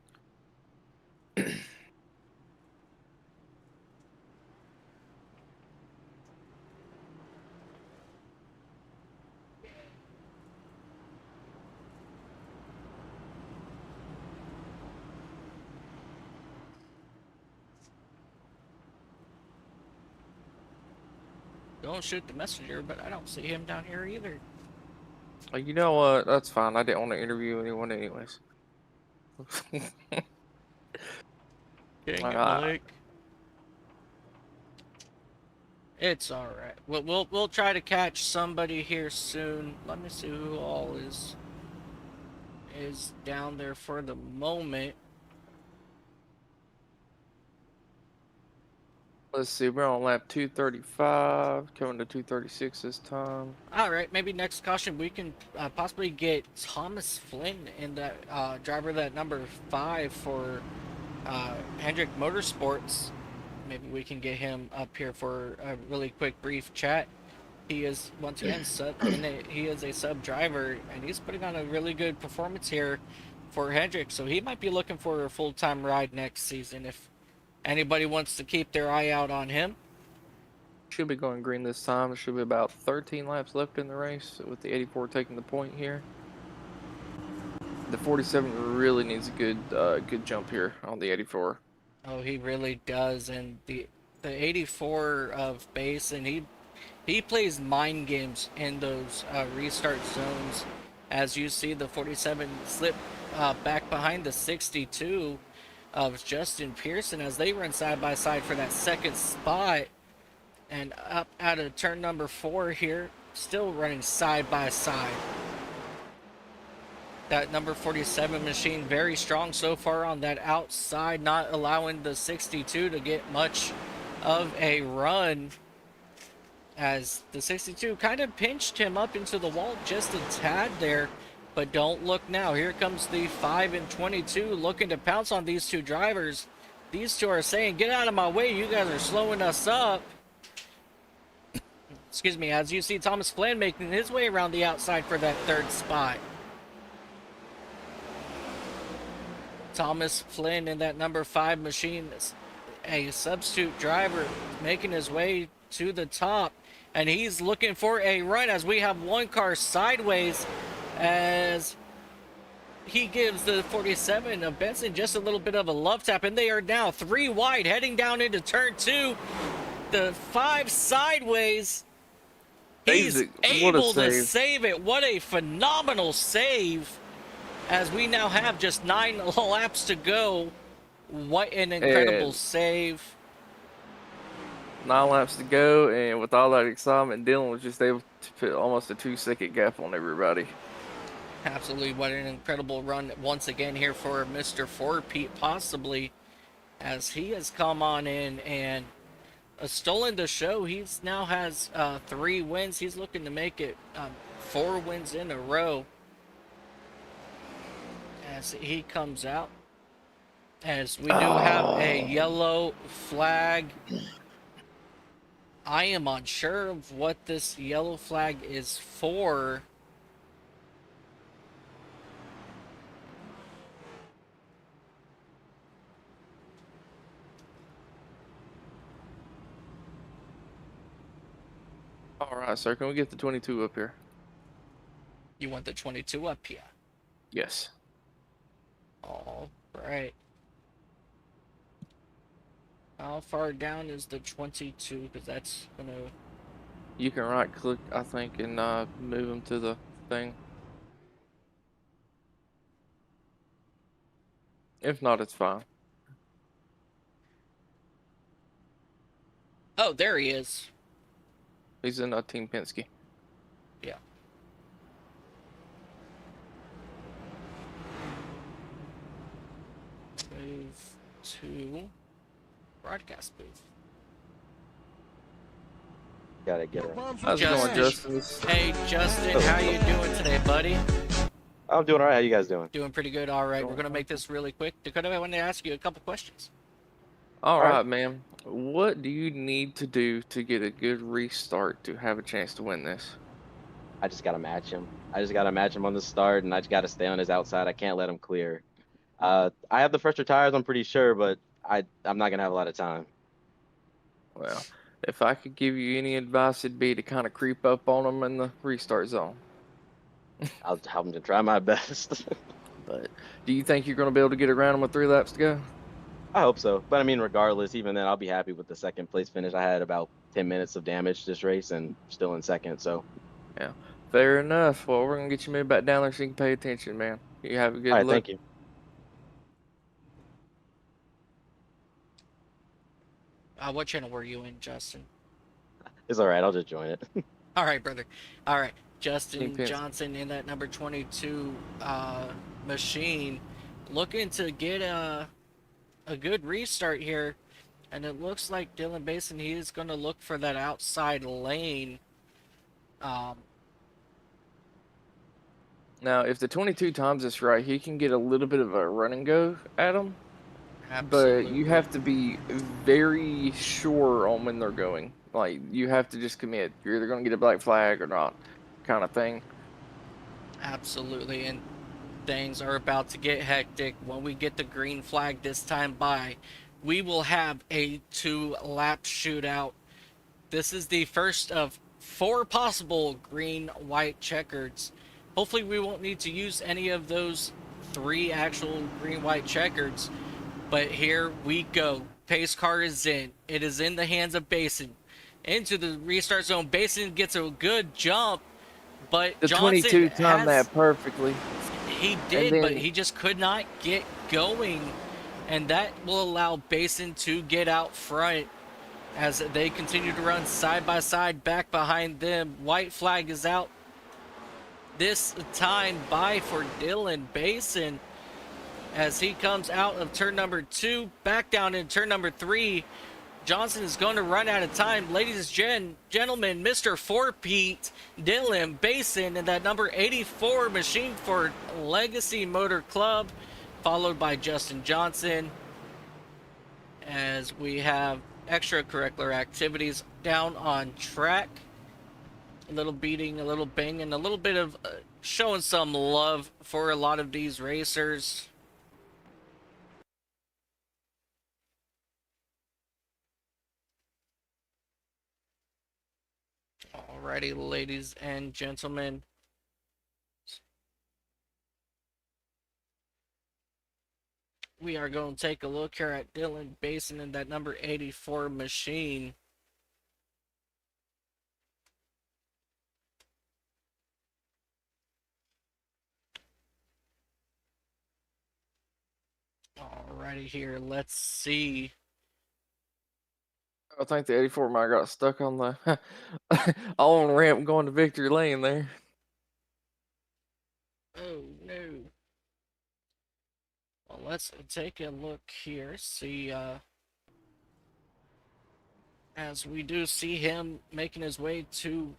Don't shoot the messenger, but I don't see him down here either. You know what? That's fine. I didn't want to interview anyone anyways. Dang it, Blake. It's all right. We'll try to catch somebody here soon. Let me see who all is down there for the moment. Let's see. We're on lap 235, coming to 236 this time. All right, maybe next caution we can possibly get Thomas Flynn in that driver, that number 5 for Hendrick Motorsports. Maybe we can get him up here for a really quick, brief chat. He is, once again, he is a sub driver, and he's putting on a really good performance here for Hendrick. So he might be looking for a full-time ride next season if anybody wants to keep their eye out on him. Should be going green this time. There should be about 13 laps left in the race, with the 84 taking the point here. The 47 really needs a good jump here on the 84. Oh, he really does. And the 84 of base, and he plays mind games in those restart zones. As you see, the 47 slip back behind the 62 of Justin Pearson as they run side by side for that second spot. And up out of turn number 4 here, still running side by side. That number 47 machine very strong so far on that outside, not allowing the 62 to get much of a run, as the 62 kind of pinched him up into the wall just a tad there. But don't look now. Here comes the 5 and 22 looking to pounce on these two drivers. These two are saying, get out of my way. You guys are slowing us up. Excuse me. As you see Thomas Flynn making his way around the outside for that third spot. Thomas Flynn in that number 5 machine, a substitute driver, making his way to the top. And he's looking for a run as we have one car sideways, as he gives the 47 of Benson just a little bit of a love tap, and they are now 3 wide heading down into turn 2. The 5 sideways. He's able to save it. What a phenomenal save, as we now have just 9 laps to go What an incredible And save. 9 laps to go, and with all that excitement, Dylan was just able to put almost a 2-second gap on everybody. Absolutely, what an incredible run once again here for Mr. Pete, possibly, as he has come on in and stolen the show. He's now has 3 wins. He's looking to make it 4 wins in a row as he comes out. As we do have a yellow flag. I am unsure of what this yellow flag is for. All right, sir. Can we get the 22 up here? You want the 22 up here? Yes. All right. How far down is the 22? Because that's going to... You can right click, I think, and move them to the thing. If not, it's fine. Oh, there he is. He's in Team Penske. Yeah. Move to broadcast booth. Gotta get her. How's it going, Justin? Hey, Justin, how you doing today, buddy? I'm doing all right. How you guys doing? Doing pretty good. All right, we're going to make this really quick. Dakota, I want to ask you a couple questions. All right, man. What do you need to do to get a good restart to have a chance to win this? I just gotta match him. I just gotta match him on the start, and I just gotta stay on his outside. I can't let him clear. I have the fresher tires, I'm pretty sure, but I'm not gonna have a lot of time. Well, if I could give you any advice, it'd be to kind of creep up on them in the restart zone. I'm gonna try my best. But do you think you're going to be able to get around them with 3 laps to go? I hope so. But I mean, regardless, even then, I'll be happy with the second place finish. I had about 10 minutes of damage this race and still in second, so. Yeah, fair enough. Well, we're going to get you moved back down there so you can pay attention, man. You have a good All right, look. thank you. What channel were you in, Justin? It's all right. I'll just join it. All right, brother. All right. Team Justin Penske. Johnson in that number 22 machine, looking to get a good restart here. And it looks like Dylan Basin, he is going to look for that outside lane. Now, if the 22 times this right, he can get a little bit of a run and go at him. Absolutely. But you have to be very sure on when they're going. Like, you have to just commit. You're either going to get a black flag or not, kind of thing. Absolutely. And things are about to get hectic. When we get the green flag this time by, we will have a 2-lap shootout. This is the first of 4 possible green-white checkers. Hopefully we won't need to use any of those 3 actual green-white checkers. But here we go. Pace car is in. It is in the hands of Basin. Into the restart zone. Basin gets a good jump. But The Johnson 22 timed has... that perfectly. He did, then, but he just could not get going. And that will allow Basin to get out front as they continue to run side by side back behind them. White flag is out this time by for Dylan Basin as he comes out of turn number 2, back down in turn number 3. Johnson is going to run out of time. Ladies and gentlemen, Mr. 4-Pete, Dylan Basin, and that number 84 machine for Legacy Motor Club, followed by Justin Johnson. As we have extracurricular activities down on track. A little beating, a little banging, a little bit of showing some love for a lot of these racers. Alrighty, ladies and gentlemen. We are going to take a look here at Dylan Basin and that number 84 machine. Alrighty here. Let's see. I think the 84 might got stuck on the on ramp going to victory lane there. Oh no. Well, let's take a look here. See, as we do see him making his way to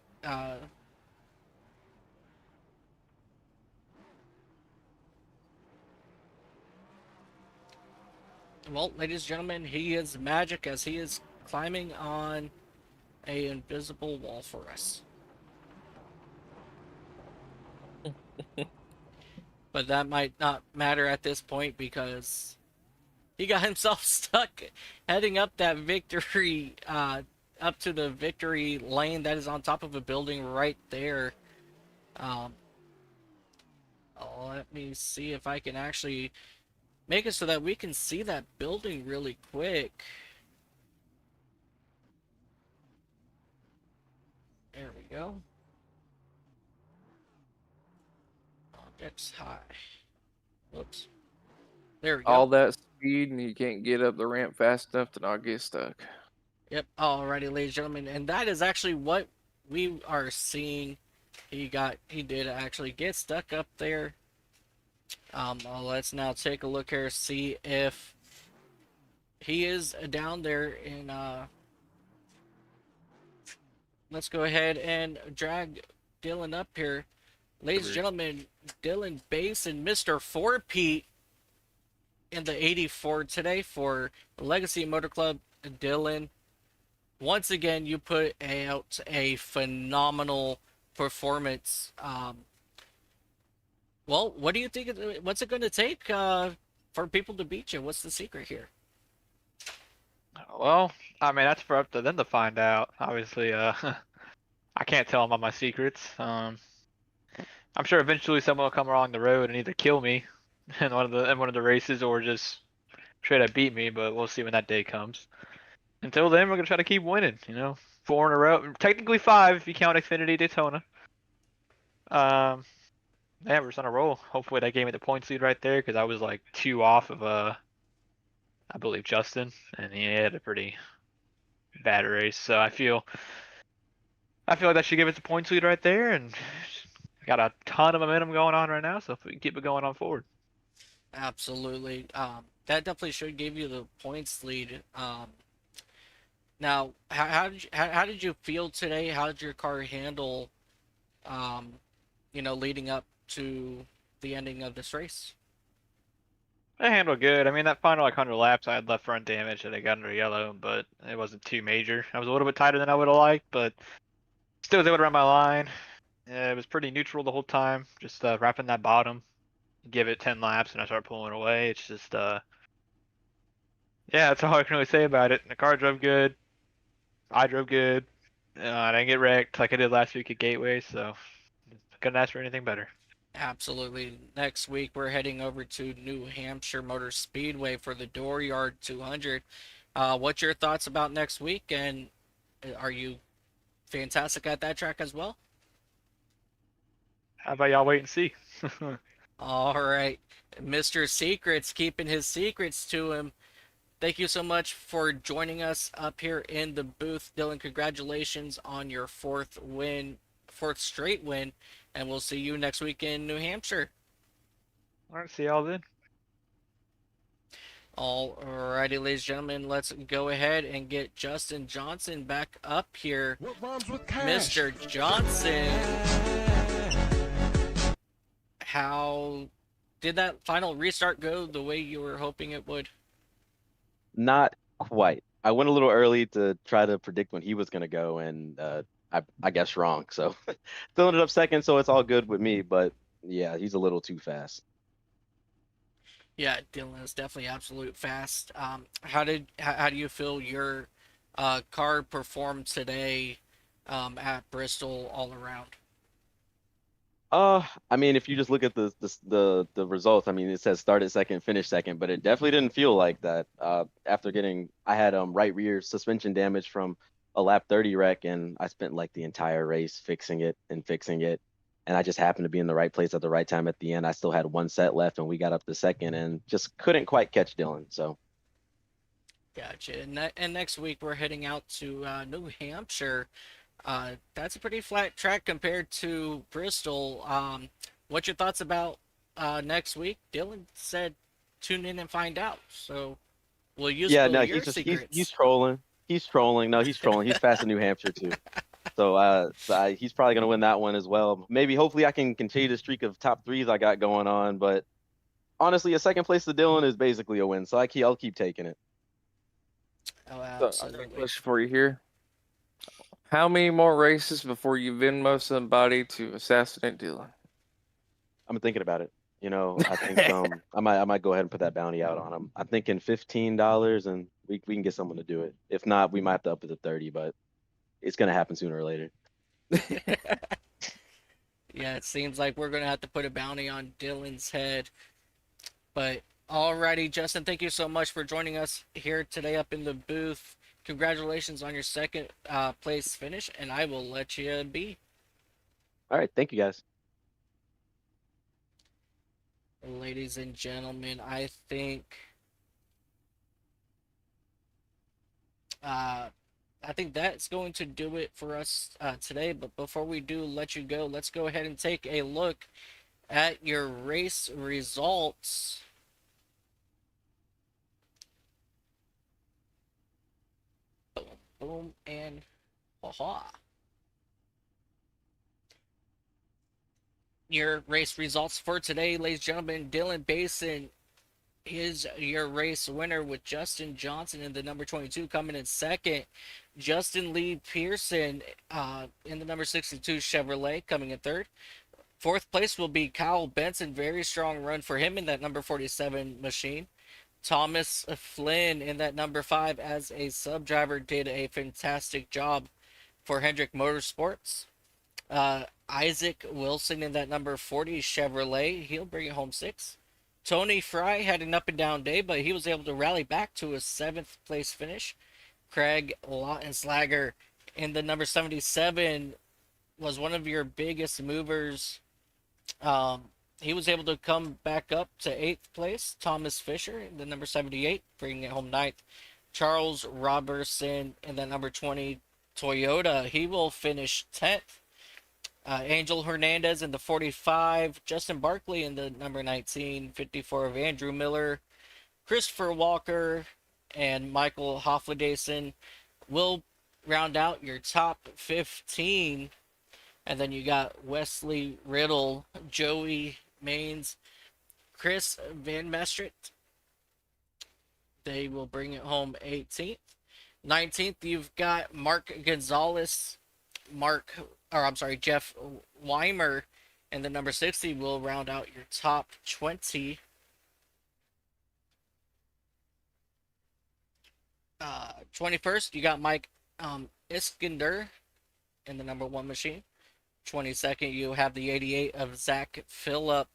well, ladies and gentlemen, he is magic as he is climbing on a invisible wall for us. But that might not matter at this point because he got himself stuck heading up that victory, up to the victory lane that is on top of a building right there. Let me see if I can actually make it so that we can see that building really quick. There we go. Objects high. Whoops. There we go. All that speed and you can't get up the ramp fast enough to not get stuck. Yep. Alrighty, ladies and gentlemen, and that is actually what we are seeing. He did actually get stuck up there. Let's now take a look here, see if he is down there in let's go ahead and drag Dylan up here. Ladies and gentlemen, Dylan Basin, Mr. 4-Pete in the 84 today for Legacy Motor Club. Dylan, once again, you put out a phenomenal performance. Well, what do you think? What's it going to take for people to beat you? What's the secret here? Well, I mean, that's for up to them to find out. Obviously, I can't tell them all my secrets. I'm sure eventually someone will come along the road and either kill me in one of the races or just try to beat me. But we'll see when that day comes. Until then, we're gonna try to keep winning. 4 in a row. Technically 5 if you count Xfinity Daytona. Yeah, we're just on a roll. Hopefully that gave me the points lead right there because I was like 2 off of I believe Justin, and he had a pretty bad race. So I feel like that should give us the points lead right there, and got a ton of momentum going on right now. So if we can keep it going on forward. Absolutely. That definitely should give you the points lead. Now, how did you feel today? How did your car handle, leading up to the ending of this race? I handled good. I mean, that final 100 laps, I had left front damage and I got under yellow, but it wasn't too major. I was a little bit tighter than I would have liked, but still was able to run my line. It was pretty neutral the whole time, just wrapping that bottom. Give it 10 laps and I start pulling away. It's just, yeah, that's all I can really say about it. The car drove good. I drove good. I didn't get wrecked like I did last week at Gateway, so couldn't ask for anything better. Absolutely. Next week, we're heading over to New Hampshire Motor Speedway for the Dooryard 200. What's your thoughts about next week, and are you fantastic at that track as well? How about y'all wait and see? All right. Mr. Secrets, keeping his secrets to him. Thank you so much for joining us up here in the booth. Dylan, congratulations on your fourth straight win, and we'll see you next week in New Hampshire. All right, see y'all then. All righty, ladies and gentlemen, let's go ahead and get Justin Johnson back up here. Mr. Johnson, how did that final restart go the way you were hoping it would? Not quite. I went a little early to try to predict when he was going to go, and I guess wrong. So still ended up second, so it's all good with me. But yeah, he's a little too fast. Yeah, Dylan is definitely absolute fast. How do you feel your car performed today at Bristol all around? I mean, if you just look at the results, I mean, it says started second, finished second, but it definitely didn't feel like that. After I had right rear suspension damage from a lap 30 wreck, and I spent like the entire race fixing it. and I just happened to be in the right place at the right time at the end. I still had one set left, and we got up to second, and just couldn't quite catch Dylan. So Gotcha. And next week we're heading out to New Hampshire. That's a pretty flat track compared to Bristol. What's your thoughts about next week? Dylan said tune in and find out. So will you yeah, spill no, your he's secrets? trolling. He's trolling. No, he's trolling. He's fast in New Hampshire too. So he's probably gonna win that one as well. Maybe hopefully I can continue the streak of top threes I got going on. But honestly, a second place to Dylan is basically a win. So I'll keep taking it. Oh, So I got a absolutely. question for you here. How many more races before you Venmo somebody to assassinate Dylan? I'm thinking about it. I think I might go ahead and put that bounty out on him. I'm thinking $15 and we can get someone to do it. If not, we might have to up it to 30, but it's gonna happen sooner or later. Yeah, it seems like we're gonna have to put a bounty on Dylan's head. But alrighty, Justin, thank you so much for joining us here today up in the booth. Congratulations on your second place finish, and I will let you be. All right, thank you guys. Ladies and gentlemen, I think that's going to do it for us today. But before we do let you go, let's go ahead and take a look at your race results. Boom, boom, and ha. Your race results for today, ladies and gentlemen. Dylan Basin is your race winner with Justin Johnson in the number 22 coming in second. Justin Lee Pearson in the number 62 Chevrolet coming in third. Fourth place will be Kyle Benson. Very strong run for him in that number 47 machine. Thomas Flynn in that number 5 as a sub driver did a fantastic job for Hendrick Motorsports. Isaac Wilson in that number 40 Chevrolet. He'll bring it home 6. Tony Fry had an up and down day, but he was able to rally back to a 7th place finish. Craig Lautenslager in the number 77 was one of your biggest movers. He was able to come back up to 8th place. Thomas Fisher in the number 78, bringing it home 9th. Charles Robertson in the number 20 Toyota. He will finish 10th. Angel Hernandez in the 45. Justin Barkley in the number 19. 54 of Andrew Miller. Christopher Walker and Michael Hoffledason will round out your top 15. And then you got Wesley Riddle, Joey Maines, Chris Van Mestert. They will bring it home 18th. 19th, you've got Mark Gonzalez, Jeff Weimer, and the number 60 will round out your top 20. 21st, you got Mike Iskander in the number 1 machine. 22nd, you have the 88 of Zach Phillips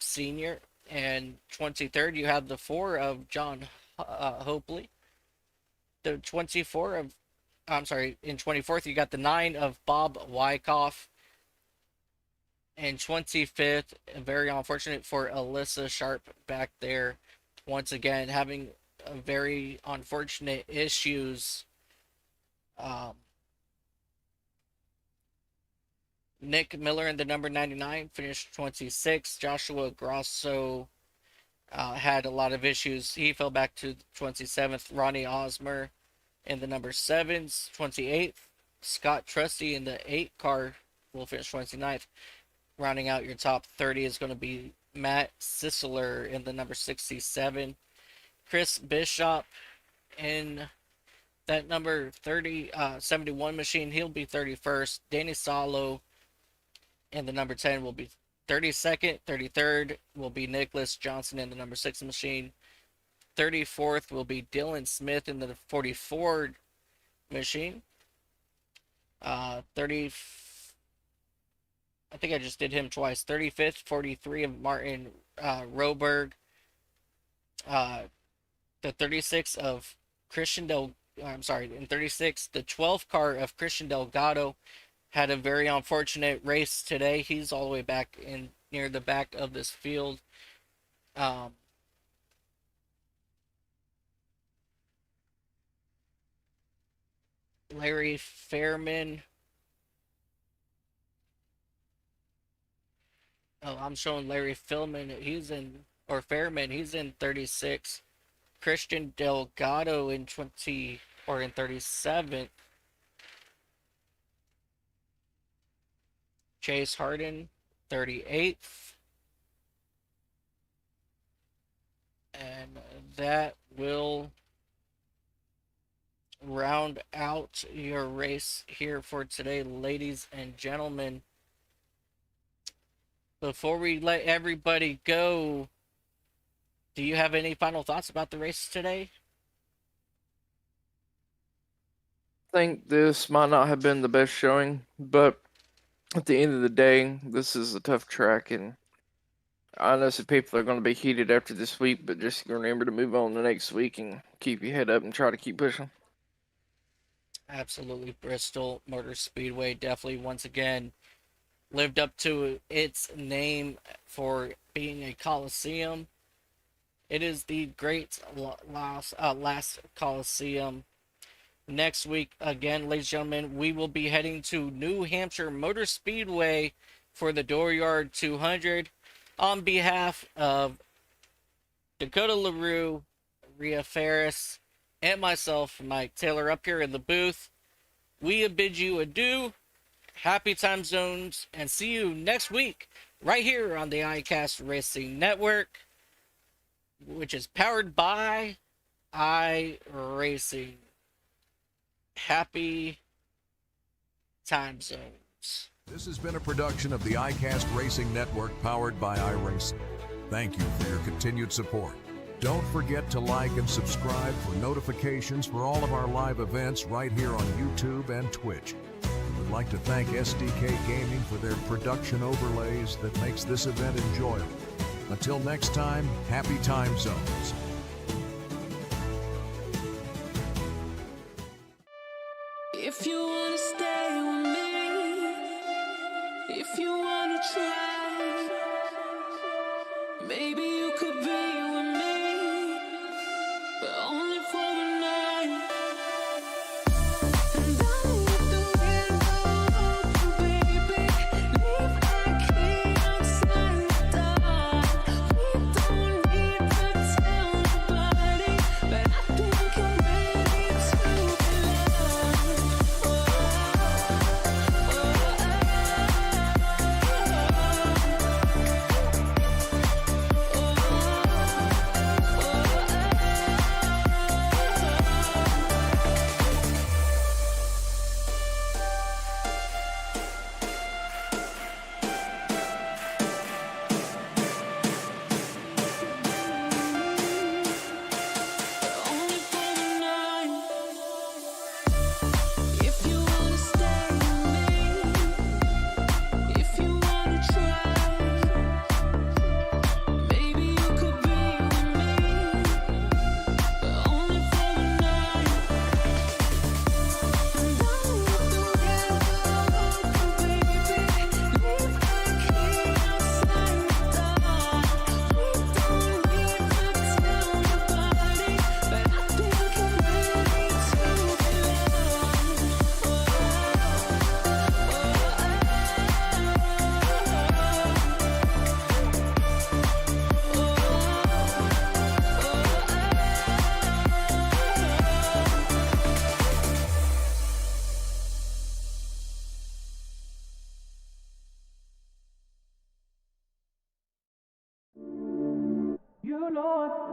Sr. And 23rd, you have the 4 of John Hopley. In 24th, you got the 9 of Bob Wyckoff. And 25th, very unfortunate for Alyssa Sharp back there. Once again, having very unfortunate issues. Nick Miller in the number 99 finished 26th. Joshua Grosso had a lot of issues. He fell back to 27th. Ronnie Osmer in the number 7s, 28th. Scott Trusty in the 8 car will finish 29th. Rounding out your top 30 is going to be Matt Sisler in the number 67. Chris Bishop in that number 71 machine. He'll be 31st. Danny Salo in the number 10 will be 32nd. 33rd will be Nicholas Johnson in the number 6 machine. 34th will be Dylan Smith in the 44 machine. I think I just did him twice. 35th, 43 of Martin Roberg. The 36 of in 36, the 12th car of Christian Delgado had a very unfortunate race today. He's all the way back in near the back of this field. Larry Fairman. Oh, I'm showing Larry Fairman. Fairman. He's in 36. Christian Delgado in 37th. Chase Harden, 38th. And that will round out your race here for today, ladies and gentlemen. Before we let everybody go, do you have any final thoughts about the race today? I think this might not have been the best showing, but at the end of the day, this is a tough track, and I know some people are going to be heated after this week, but just remember to move on the next week and keep your head up and try to keep pushing. Absolutely. Bristol Motor Speedway definitely once again lived up to its name for being a coliseum. It is the great last coliseum. Next week, again, ladies and gentlemen, we will be heading to New Hampshire Motor Speedway for the Dooryard 200 on behalf of Dakota LaRue, Rhea Ferris, and myself, Mike Taylor, up here in the booth. We bid you adieu, happy time zones, and see you next week right here on the iCast Racing Network, which is powered by iRacing. Happy time zones. This has been a production of the iCast Racing Network powered by iRacing. Thank you for your continued support. Don't forget to like and subscribe for notifications for all of our live events right here on YouTube and Twitch. We'd like to thank SDK Gaming for their production overlays that makes this event enjoyable. Until next time, happy time zones. If you wanna stay with me, if you wanna try, maybe you could be with me, but only for the night. And I'll leave the window open, baby. Leave that key outside the door. We don't need to tell nobody, but I think I'm ready to belong. Only for the night. If you wanna stay with me, if you wanna try, maybe you could be with me, but only for the night. And I'll leave the window open, baby. Leave that key outside the door. We don't need to tell nobody, but I think I'm ready to belong. You know